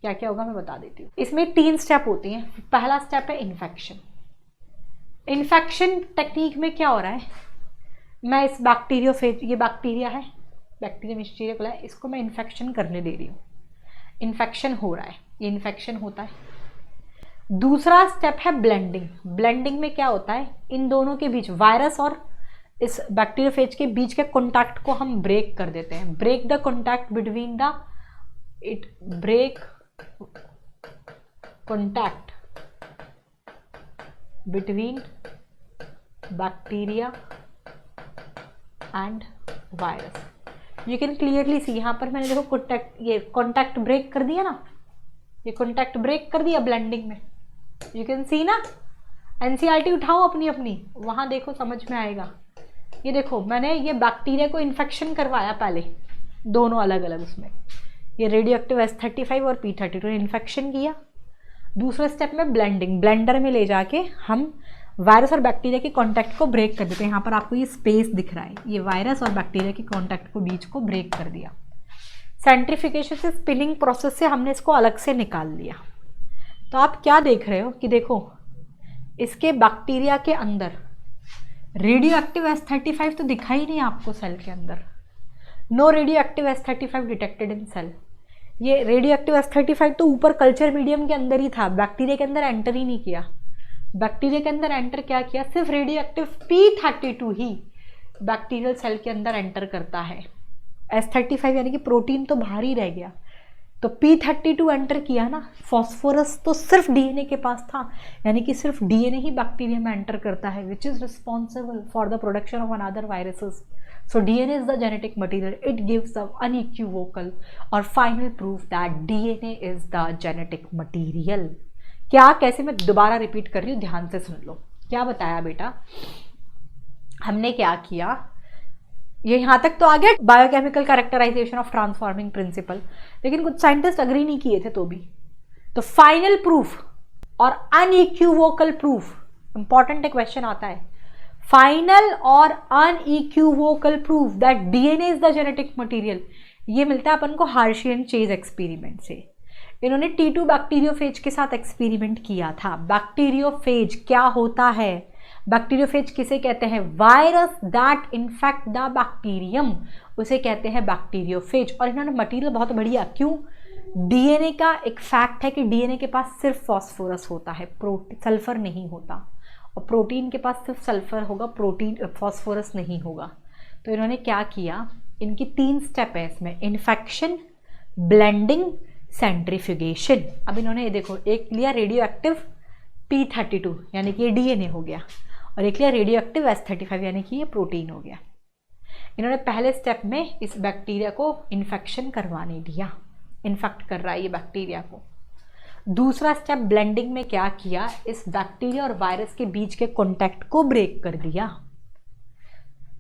क्या क्या होगा मैं बता देती हूँ। इसमें 3 स्टेप होती हैं। पहला स्टेप है इन्फेक्शन। इन्फेक्शन टेक्निक में क्या हो रहा है, मैं इस बैक्टीरियोफेज, ये बैक्टीरिया है, बैक्टीरिया मिस्टीरिया कोलाई, इसको मैं इन्फेक्शन करने दे रही हूँ, इन्फेक्शन हो रहा है, ये इन्फेक्शन होता है। दूसरा स्टेप है ब्लेंडिंग। ब्लेंडिंग में क्या होता है, इन दोनों के बीच, वायरस और इस बैक्टीरियोफेज के बीच के कॉन्टैक्ट को हम ब्रेक कर देते हैं। Break the contact between the, it break contact between bacteria and virus. You can clearly see, यहाँ पर मैंने देखो कॉन्टैक्ट, ये कॉन्टैक्ट ब्रेक कर दिया ना, ये कॉन्टैक्ट ब्रेक कर दिया ब्लेंडिंग में, यू कैन सी ना। एनसीईआरटी उठाओ अपनी अपनी, वहाँ देखो समझ में आएगा। ये देखो मैंने ये बैक्टीरिया को इन्फेक्शन करवाया पहले, दोनों अलग अलग, उसमें ये रेडियो एक्टिव S35 और P32 इन्फेक्शन किया। दूसरे स्टेप में ब्लेंडिंग, ब्लेंडर में ले जाके हम वायरस और बैक्टीरिया के कांटेक्ट को ब्रेक कर देते हैं। यहाँ पर आपको ये स्पेस दिख रहा है, ये वायरस और बैक्टीरिया के कांटेक्ट को बीच को ब्रेक कर दिया। सेंट्रीफ्यूगेशन से, स्पिनिंग प्रोसेस से हमने इसको अलग से निकाल लिया। तो आप क्या देख रहे हो कि देखो इसके बैक्टीरिया के अंदर रेडियो एक्टिव S35 तो दिखा ही नहीं आपको सेल के अंदर, no radio active S35 detected in cell. ये रेडियो एक्टिव S35 तो ऊपर कल्चर मीडियम के अंदर ही था, बैक्टीरिया के अंदर एंटर ही नहीं किया। बैक्टीरिया के अंदर एंटर क्या किया, सिर्फ रेडियो एक्टिव P32 ही बैक्टीरियल सेल के अंदर एंटर करता है। S35 यानी कि प्रोटीन तो बाहर ही रह गया, तो P32 एंटर किया ना, फॉस्फोरस तो सिर्फ डीएनए के पास था, यानी कि सिर्फ डीएनए ही बैक्टीरिया में एंटर करता है, which is responsible for the production of another viruses. So DNA is the genetic material. It gives the unequivocal or final proof that DNA is the genetic material. क्या, कैसे, मैं दोबारा repeat कर रही हूँ, ध्यान से सुन लो. क्या बताया बेटा, हमने क्या किया, ये यहाँ तक तो आ गया biochemical characterisation of transforming principle, लेकिन कुछ साइंटिस्ट अग्री नहीं किए थे. तो फाइनल प्रूफ और अनइक्विवोकल प्रूफ, इंपॉर्टेंट एक क्वेश्चन आता है, फाइनल और unequivocal proof that DNA is the genetic material, ये मिलता है अपन को हार्शी एंड चेज एक्सपेरिमेंट से. इन्होंने T2 बैक्टीरियोफेज के साथ एक्सपेरिमेंट किया था. बैक्टीरियोफेज क्या होता है, बैक्टीरियोफेज किसे कहते हैं, virus that infect the bacterium, उसे कहते हैं बैक्टीरियोफेज. और इन्होंने मटेरियल बहुत बढ़िया, क्यों, डीएनए का एक फैक्ट है कि डीएनए के पास सिर्फ फॉस्फोरस होता है, सल्फर नहीं होता, और प्रोटीन के पास सिर्फ सल्फर होगा, प्रोटीन फॉस्फोरस नहीं होगा. तो इन्होंने क्या किया, इनकी 3 स्टेप है इसमें, इन्फेक्शन, ब्लेंडिंग, सेंट्रीफ्यूगेशन. अब इन्होंने ये देखो, एक लिया रेडियो एक्टिव P32 यानी कि ये डीएनए हो गया, और एक लिया रेडियो एक्टिव S35 यानी कि ये प्रोटीन हो गया. इन्होंने पहले स्टेप में इस बैक्टीरिया को इन्फेक्शन करवाने दिया, इन्फेक्ट कर रहा है ये बैक्टीरिया को. दूसरा स्टेप ब्लेंडिंग में क्या किया, इस बैक्टीरिया और वायरस के बीच के कॉन्टैक्ट को ब्रेक कर दिया.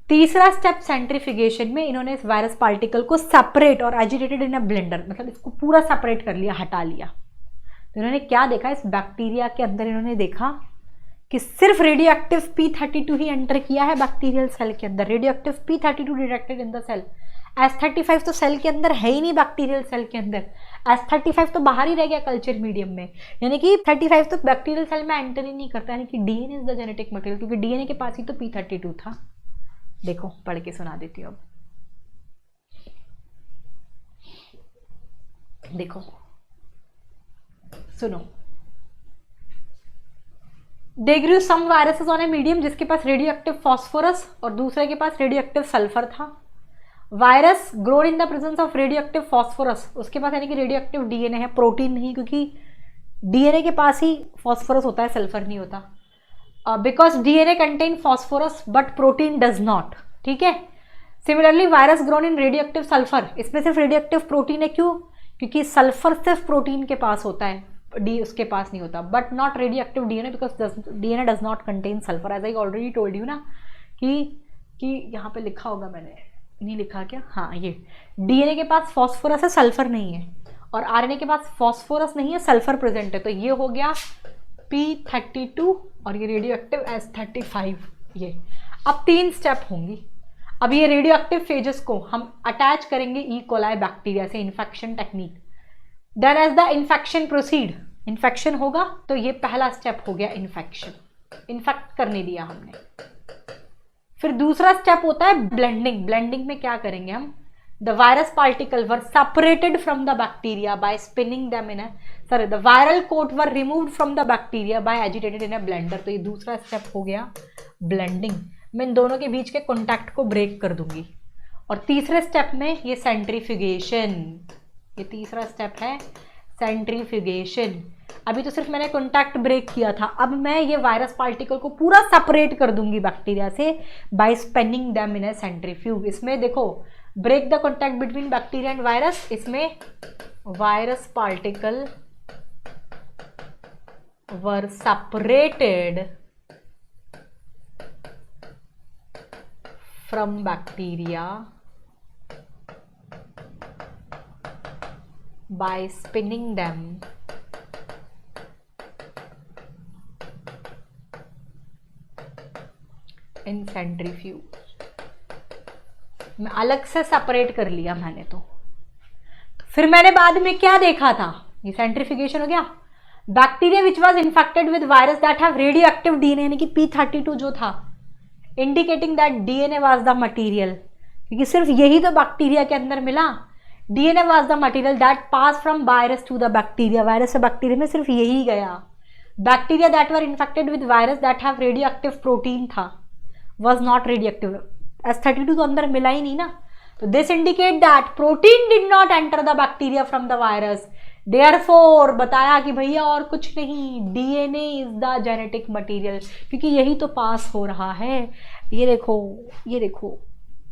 तीसरा स्टेप सेंट्रीफ्यूगेशन में इन्होंने इस वायरस पार्टिकल को सेपरेट और एजिटेटेड इन अ ब्लेंडर, मतलब इसको पूरा सेपरेट कर लिया, हटा लिया. तो इन्होंने क्या देखा, इस बैक्टीरिया के अंदर इन्होंने देखा कि सिर्फ रेडियो एक्टिव P32 ही एंटर किया है बैक्टीरियल सेल के अंदर. Radio active P32 detected in the cell. S35 तो सेल के अंदर है ही नहीं, बैक्टीरियल सेल के अंदर. S35 तो बाहर ही रह गया कल्चर मीडियम में, यानी कि 35 तो बैक्टीरियल सेल में एंटर ही नहीं करता, यानी कि DNA is the genetic material, क्योंकि डीएनए के पास ही तो P32 था. देखो पढ़ के सुना देती हूँ अब. देखो सुनो, देख रही हूँ some viruses on a medium जिसके पास रेडियो एक्टिव फॉस्फोरस और दूसरे के पास रेडियो एक्टिव सल्फर था. Virus grown in the presence of radio active phosphorus, उसके पास यानी कि रेडियो एक्टिव डीएनए है, प्रोटीन नहीं, क्योंकि डीएनए के पास ही फॉस्फोरस होता है, सल्फर नहीं होता. Because DNA contain phosphorus but protein does not. ठीक है. सिमिलरली वायरस ग्रोन इन रेडियो एक्टिव सल्फर, इसमें सिर्फ रेडियो एक्टिव प्रोटीन है, क्यों, क्योंकि सल्फर सिर्फ प्रोटीन के पास होता है, डी उसके पास नहीं होता. But not radio active DNA because DNA does not contain sulphur, as I already told you ना, कि यहाँ पे लिखा होगा, मैंने नहीं लिखा क्या, हाँ, ये डीएनए के पास फॉस्फोरस है, सल्फर नहीं है, और आरएनए के पास फॉस्फोरस नहीं है, सल्फर प्रेजेंट है. तो ये हो गया P32 और ये रेडियो एक्टिव S35. ये अब 3 स्टेप होंगी. अब ये रेडियो एक्टिव फेजेस को हम अटैच करेंगे ई कोलाई बैक्टीरिया से, infection technique. Then as the infection proceed, infection होगा, तो ये पहला स्टेप हो गया इन्फेक्शन, इन्फेक्ट करने दिया हमने. फिर दूसरा स्टेप होता है ब्लेंडिंग. ब्लेंडिंग में क्या करेंगे हम, the virus particle were separated from the bacteria by spinning them in the viral coat were removed from the bacteria by agitated in a blender. तो ये दूसरा स्टेप हो गया ब्लेंडिंग. मैं इन दोनों के बीच के कॉन्टैक्ट को ब्रेक कर दूंगी. और तीसरे स्टेप में ये सेंट्रीफ्यूगेशन, ये तीसरा स्टेप है सेंट्रीफ्यूगेशन. अभी तो सिर्फ मैंने कॉन्टैक्ट ब्रेक किया था, अब मैं ये वायरस पार्टिकल को पूरा सेपरेट कर दूंगी बैक्टीरिया से by spinning them in a centrifuge. इसमें देखो, break the contact between bacteria and virus, इसमें virus particle were separated from bacteria by spinning them in centrifuge. मैं अलग से सेपरेट कर लिया मैंने. तो फिर मैंने बाद में क्या देखा था, ये सेंट्रीफ्यूगेशन हो गया. Bacteria which was infected with virus that have radio active DNA, यानी कि P32 जो था, indicating that DNA was the material, क्योंकि सिर्फ यही तो बैक्टीरिया के अंदर मिला. DNA was the material that pass from virus to the bacteria, virus से बैक्टीरिया में सिर्फ यही गया. Bacteria that were infected with virus that have radioactive protein था, was not radio active. S32 तो अंदर मिला ही नहीं ना. तो this indicate that protein did not enter the bacteria from the virus, therefore बताया कि भैया और कुछ नहीं, DNA is the genetic material, क्योंकि यही तो पास हो रहा है। ये देखो, ये देखो,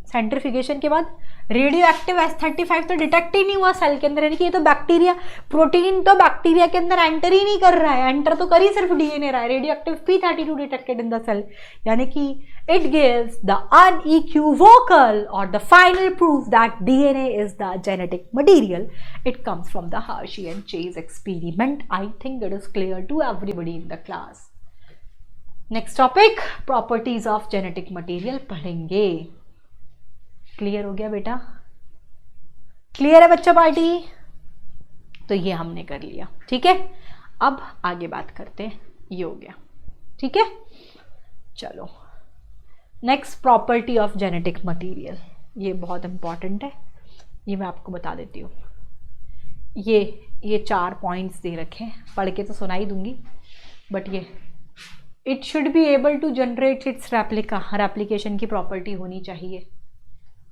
सेंट्रीफ्यूगेशन के बाद रेडियो एक्टिव S35 तो डिटेक्ट ही नहीं हुआ सेल के अंदर, यानी कि ये तो बैक्टीरिया, प्रोटीन तो बैक्टीरिया के अंदर एंटर ही नहीं कर रहा है, एंटर तो कर ही सिर्फ डीएनए रहा है। Radio active P32 detected in the cell, यानी कि इट गिव्स द unequivocal और the final proof that DNA is the genetic material. It comes from the Hershey and Chase experiment. I think it is clear to everybody in the class. Next topic, properties of genetic material पढ़ेंगे। Clear हो गया बेटा? Clear है बच्चा party? तो ये हमने कर लिया, ठीक है। अब आगे बात करते हैं, ये हो गया, ठीक है। चलो next, property of genetic material, ये बहुत इंपॉर्टेंट है, ये मैं आपको बता देती हूँ। ये 4 पॉइंट्स दे रखे हैं, पढ़ के तो सुना ही दूंगी, बट ये it should be able to generate its replication की प्रॉपर्टी होनी चाहिए,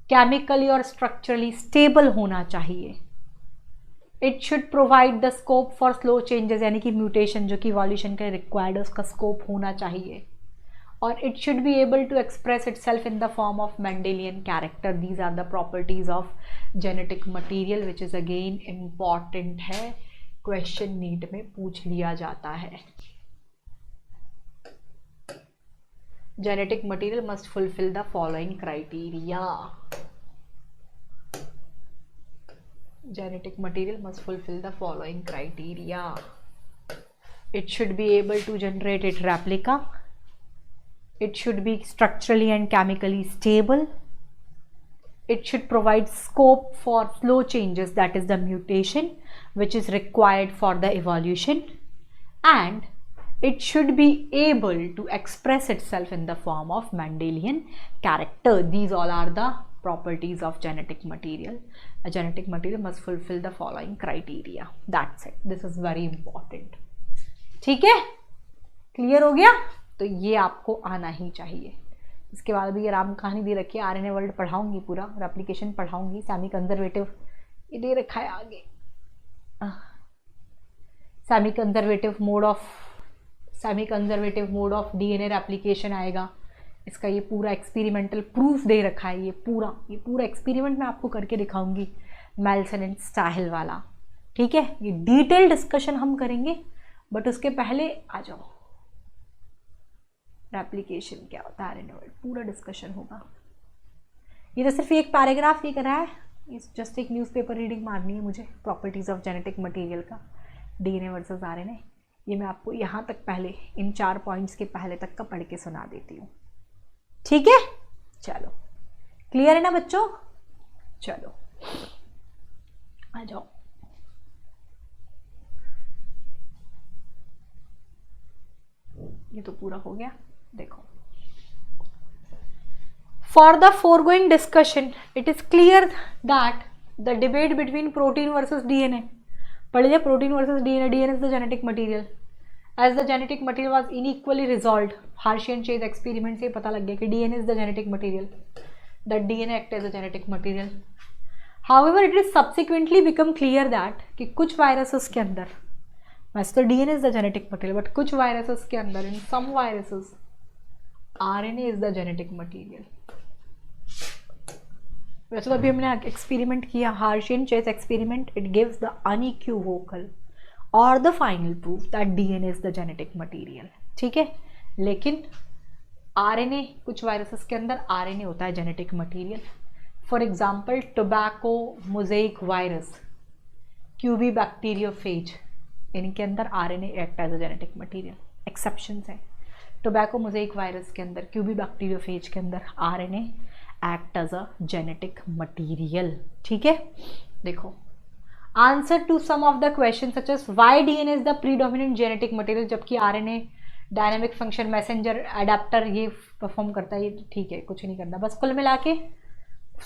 केमिकली और स्ट्रक्चरली स्टेबल होना चाहिए, it should provide the scope for slow changes, यानी कि म्यूटेशन जो कि इवोल्यूशन का रिक्वायर्ड उसका स्कोप होना चाहिए, और it should be able to express itself in the form of Mendelian character. These are the properties of genetic material which is again important है, क्वेश्चन नीट में पूछ लिया जाता है। Genetic material must fulfill the following criteria. Genetic material must fulfill the following criteria. It should be able to generate its replica. It should be structurally and chemically stable. It should provide scope for slow changes, that is the mutation, which is required for the evolution. And it should be able to express itself in the form of Mendelian character. These all are the properties of genetic material. A genetic material must fulfill the following criteria. That's it. This is very important. ठीक है? Clear हो गया? तो ये आपको आना ही चाहिए। इसके बाद भी ये राम कहानी दे रखी है, RNA वर्ल्ड पढ़ाऊंगी, पूरा रेप्लिकेशन पढ़ाऊंगी, सेमी कंजर्वेटिव ये दे रखा है आगे, semi conservative mode of DNA replication आएगा। इसका ये पूरा एक्सपेरिमेंटल प्रूफ दे रखा है, ये पूरा एक्सपेरिमेंट मैं आपको करके दिखाऊंगी, मेल्सन एंड स्टाहिल वाला, ठीक है। ये डिटेल डिस्कशन हम करेंगे, बट उसके पहले आ जाओ, रेप्लिकेशन क्या होता है, पूरा डिस्कशन होगा। ये तो सिर्फ एक पैराग्राफ लिख रहा है, जस्ट एक न्यूज़पेपर रीडिंग मारनी है मुझे, प्रॉपर्टीज ऑफ जेनेटिक मटेरियल का, डीएनए वर्सेस आरएनए। ये मैं आपको यहाँ तक पहले, इन 4 पॉइंट्स के पहले तक का पढ़ के सुना देती हूँ, ठीक है। चलो क्लियर है ना बच्चों? चलो आ जाओ। ये तो पूरा हो गया, देखो। For the foregoing discussion it is clear that the debate between protein versus DNA, पढ़ लिया, protein versus DNA, DNA is the genetic material, as the genetic material was unequally resolved. Hershey and Chase experiment से पता लग गया कि DNA is the genetic material, that DNA act as the genetic material. However it is subsequently become clear that कि कुछ viruses के अंदर, वैसे तो DNA is the genetic material, but कुछ वायरसेस के अंदर, in some viruses RNA is the genetic material. वैसे तो अभी हमने एक्सपेरिमेंट किया, Hershey and Chase experiment, it gives the unequivocal और the final proof that DNA is the genetic material, ठीक है। लेकिन आरएनए, कुछ वायरसेस के अंदर आरएनए होता है genetic material. For example tobacco mosaic virus, QB bacteriophage, इनके अंदर RNA act as a genetic material. Exceptions है, टोबैको मोज़ेइक वायरस के अंदर, क्यूबी बैक्टीरियोफेज के अंदर RNA act as a genetic material, ठीक है। देखो, answer to some of the question such as why DNA is the predominant genetic material, जबकि RNA dynamic function, messenger, adapter ये perform करता है, ये ठीक है, कुछ नहीं करना। बस कुल मिला के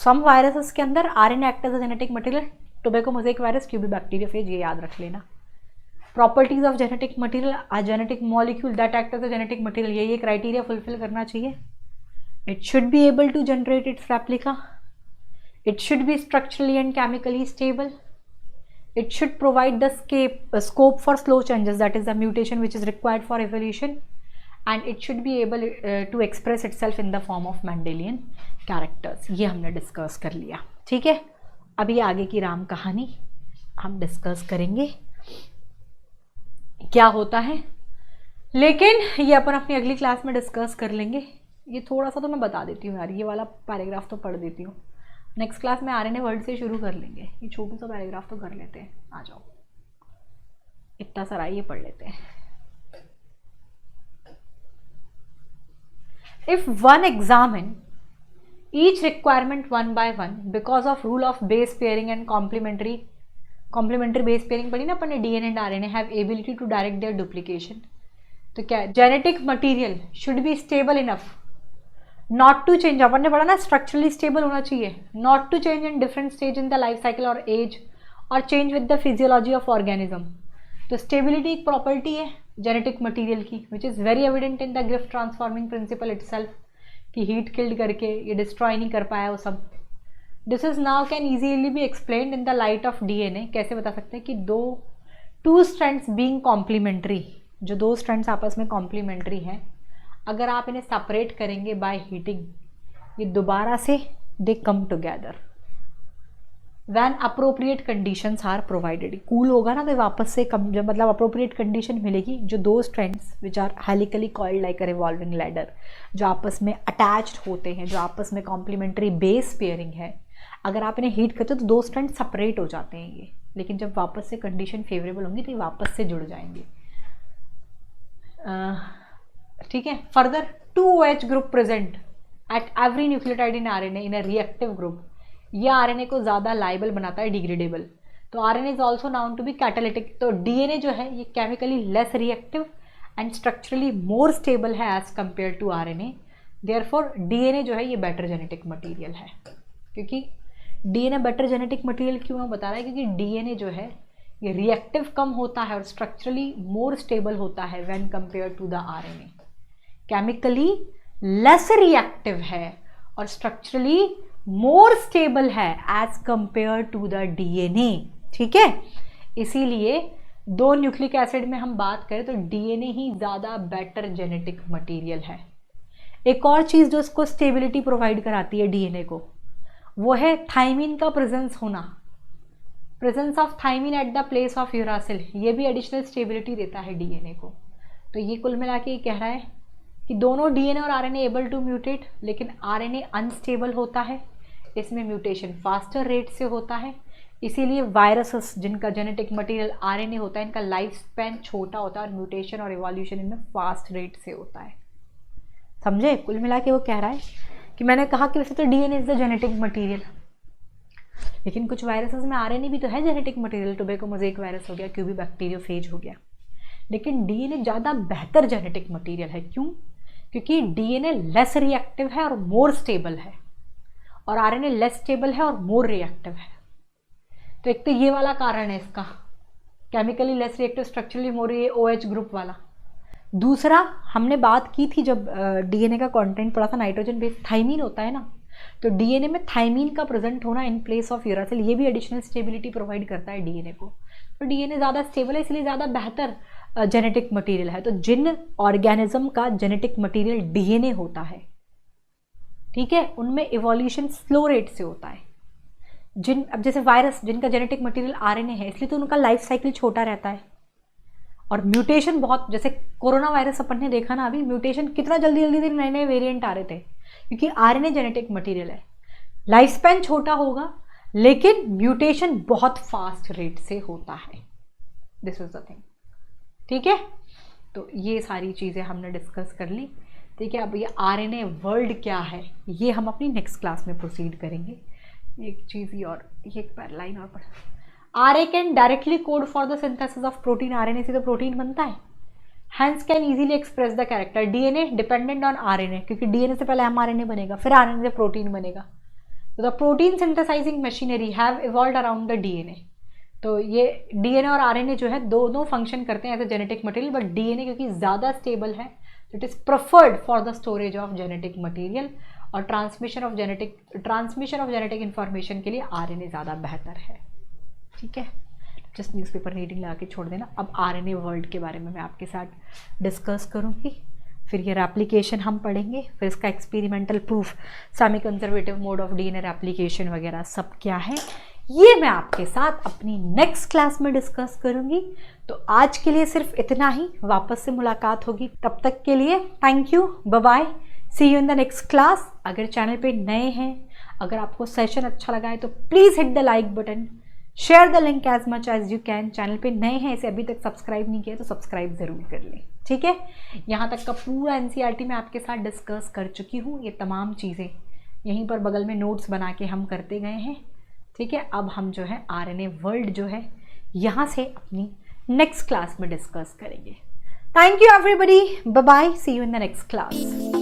सम वायरसेस के अंदर RNA act as a genetic material, tobacco mosaic virus, QB bacteriophage, ये याद रख लेना। Properties of genetic material, a genetic molecule that act as a genetic material, ये क्राइटेरिया फुलफिल करना चाहिए। It should be able to generate its replica. It should be structurally and chemically stable. It should provide the scope for slow changes, that is the mutation which is required for evolution, and it should be able to express itself in the form of Mendelian characters. ये हमने discuss कर लिया, ठीक है। अभी आगे की राम कहानी हम डिस्कस करेंगे क्या होता है, लेकिन ये अपन अपनी अगली क्लास में डिस्कस कर लेंगे। ये थोड़ा सा तो मैं बता देती हूँ यार, ये वाला पैराग्राफ तो पढ़ देती हूँ। नेक्स्ट क्लास में आरएनए वर्ड से शुरू कर लेंगे, ये छोटू सा पैराग्राफ तो कर लेते हैं। आ जाओ, इतना सारा ये पढ़ लेते हैं। If one examine each requirement one by one because of rule of base pairing and complementary base pairing पढ़ी ना अपन ने, DNA and RNA have ability to direct their duplication. तो क्या genetic material should be stable enough not to change, अपन ने पढ़ा ना स्ट्रक्चरली स्टेबल होना चाहिए, not to change in different stage in the life cycle और एज और change with the physiology of organism. तो स्टेबिलिटी एक प्रॉपर्टी है जेनेटिक मटेरियल की which is very evident in the Griffith transforming principle itself, कि heat killed करके ये destroy नहीं कर पाया वो सब। This is now can easily be explained in the light of DNA. कैसे बता सकते हैं कि टू स्ट्रैंड्स बीइंग कॉम्प्लीमेंट्री, जो दो स्ट्रैंड्स आपस में कॉम्प्लीमेंट्री हैं, अगर आप इन्हें सेपरेट करेंगे बाय हीटिंग, ये दोबारा से they come together when appropriate conditions are provided. Cool होगा ना तो वापस से कम, जब मतलब अप्रोप्रिएट कंडीशन मिलेगी, जो दो strands which are helically coiled like a revolving ladder, जो आपस में अटैच्ड होते हैं, जो आपस में कॉम्प्लीमेंट्री बेस पेयरिंग है, अगर आप इन्हें हीट करते हो तो दो स्ट्रैंड सेपरेट हो जाते हैं ये, लेकिन जब वापस से कंडीशन फेवरेबल होंगी तो ये वापस से जुड़ जाएंगे, ठीक है। Further 2OH group present at every nucleotide in RNA in a reactive group, यह आरएनए को ज़्यादा लाइबल बनाता है डिग्रेडेबल। तो RNA is also known to be catalytic. तो डीएनए जो है ये chemically less reactive and structurally more stable है as compared to RNA. Therefore DNA जो है ये बेटर जेनेटिक मटीरियल है। क्योंकि डीएनए बेटर जेनेटिक मटीरियल क्यों हम बता रहे हैं, क्योंकि डीएनए जो है ये रिएक्टिव कम होता है और स्ट्रक्चरली मोर स्टेबल होता है when compare to the RNA. Chemically less reactive है और स्ट्रक्चरली मोर स्टेबल है as compare to the DNA, ठीक है। इसीलिए दो न्यूक्लिक एसिड में हम बात करें तो डीएनए ही ज़्यादा बेटर जेनेटिक मटेरियल है। एक और चीज़ जो इसको स्टेबिलिटी प्रोवाइड कराती है डीएनए को, वो है थाइमिन का प्रेजेंस होना। Presence of thymine at the place of uracil, ये भी एडिशनल स्टेबिलिटी देता है डीएनए को। तो ये कुल मिला के ये कह रहा है कि दोनों डीएनए और आरएनए एबल टू म्यूटेट, लेकिन आरएनए अनस्टेबल होता है, इसमें म्यूटेशन फास्टर रेट से होता है। इसीलिए वायरसेस जिनका जेनेटिक मटेरियल आरएनए होता है, इनका लाइफ स्पैन छोटा होता है और म्यूटेशन और इवोल्यूशन इनमें फास्ट रेट से होता है। समझे? कुल मिला के वो कह रहा है कि मैंने कहा कि वैसे तो DNA is the genetic material, लेकिन कुछ वायरसेस में आरएनए भी तो है genetic material. Tobacco mosaic virus हो गया, क्यूबी बैक्टीरियोफेज हो गया, लेकिन डीएनए ज़्यादा बेहतर जेनेटिक मटेरियल है। क्यों? क्योंकि डीएनए लेस रिएक्टिव है और मोर स्टेबल है, और आरएनए लेस स्टेबल है और मोर रिएक्टिव है। तो एक तो ये वाला कारण है इसका, केमिकली लेस रिएक्टिव, स्ट्रक्चरली मोर, ये OH ग्रुप वाला। दूसरा, हमने बात की थी जब डीएनए का कंटेंट पढ़ा था, नाइट्रोजन बेस थाइमीन होता है ना, तो डीएनए में थाइमीन का प्रेजेंट होना इन प्लेस ऑफ यूरासिल, ये भी एडिशनल स्टेबिलिटी प्रोवाइड करता है डीएनए को। तो डीएनए ज़्यादा स्टेबल है, इसलिए ज़्यादा बेहतर जेनेटिक मटेरियल है। तो जिन ऑर्गेनिज्म का जेनेटिक मटेरियल डीएनए होता है, ठीक है, उनमें इवोल्यूशन स्लो रेट से होता है। अब जैसे वायरस जिनका जेनेटिक मटेरियल आरएनए है, इसलिए तो उनका लाइफ साइकिल छोटा रहता है और म्यूटेशन बहुत, जैसे कोरोना वायरस अपन ने देखा ना अभी, म्यूटेशन कितना जल्दी जल्दी नए नए वेरिएंट आ रहे थे, क्योंकि आरएनए जेनेटिक मटेरियल है। लाइफ स्पैन छोटा होगा लेकिन म्यूटेशन बहुत फास्ट रेट से होता है। दिस इज द थिंग, ठीक है। तो ये सारी चीज़ें हमने डिस्कस कर ली, ठीक है। अब ये आरएनए वर्ल्ड क्या है, ये हम अपनी नेक्स्ट क्लास में प्रोसीड करेंगे। एक चीज़ ही और, ये एक लाइन और पढ़, RNA can directly code for the synthesis of protein. RNA से तो प्रोटीन बनता है, hence can easily express the character. DNA dependent on RNA, क्योंकि डीएनए से पहले एमआरएनए बनेगा, फिर आरएनए से प्रोटीन बनेगा। तो the protein synthesising machinery have evolved around the DNA. तो ये डीएनए और आरएनए जो है दोनों फंक्शन करते हैं as a genetic material, but DNA क्योंकि ज़्यादा स्टेबल है, it is preferred for the storage of genetic material. और ट्रांसमिशन ऑफ जेनेटिक इंफॉर्मेशन के लिए आरएनए ज़्यादा बेहतर है। ठीक है, जस्ट न्यूज़पेपर रीडिंग लगा के छोड़ देना। अब आरएनए वर्ल्ड के बारे में मैं आपके साथ डिस्कस करूँगी, फिर ये रेप्लिकेशन हम पढ़ेंगे, फिर इसका experimental proof, semi conservative mode of DNA replication वगैरह सब क्या है, ये मैं आपके साथ अपनी नेक्स्ट क्लास में डिस्कस करूँगी। तो आज के लिए सिर्फ इतना ही, वापस से मुलाकात होगी, तब तक के लिए thank you, bye bye, see you in the next class. अगर चैनल पे नए हैं, अगर आपको सेशन अच्छा लगा है तो please hit the like button, share the link as much as you can. Channel पे नए हैं, इसे अभी तक सब्सक्राइब नहीं किया तो सब्सक्राइब ज़रूर कर लें। ठीक है, यहाँ तक का पूरा एनसीईआरटी मैं आपके साथ डिस्कस कर चुकी हूँ। ये तमाम चीज़ें यहीं पर बगल में नोट्स बना के हम करते गए हैं। ठीक है, अब हम जो है आरएनए वर्ल्ड जो है यहाँ से अपनी नेक्स्ट क्लास में डिस्कस करेंगे। Thank you everybody, bye bye, see you in the next class.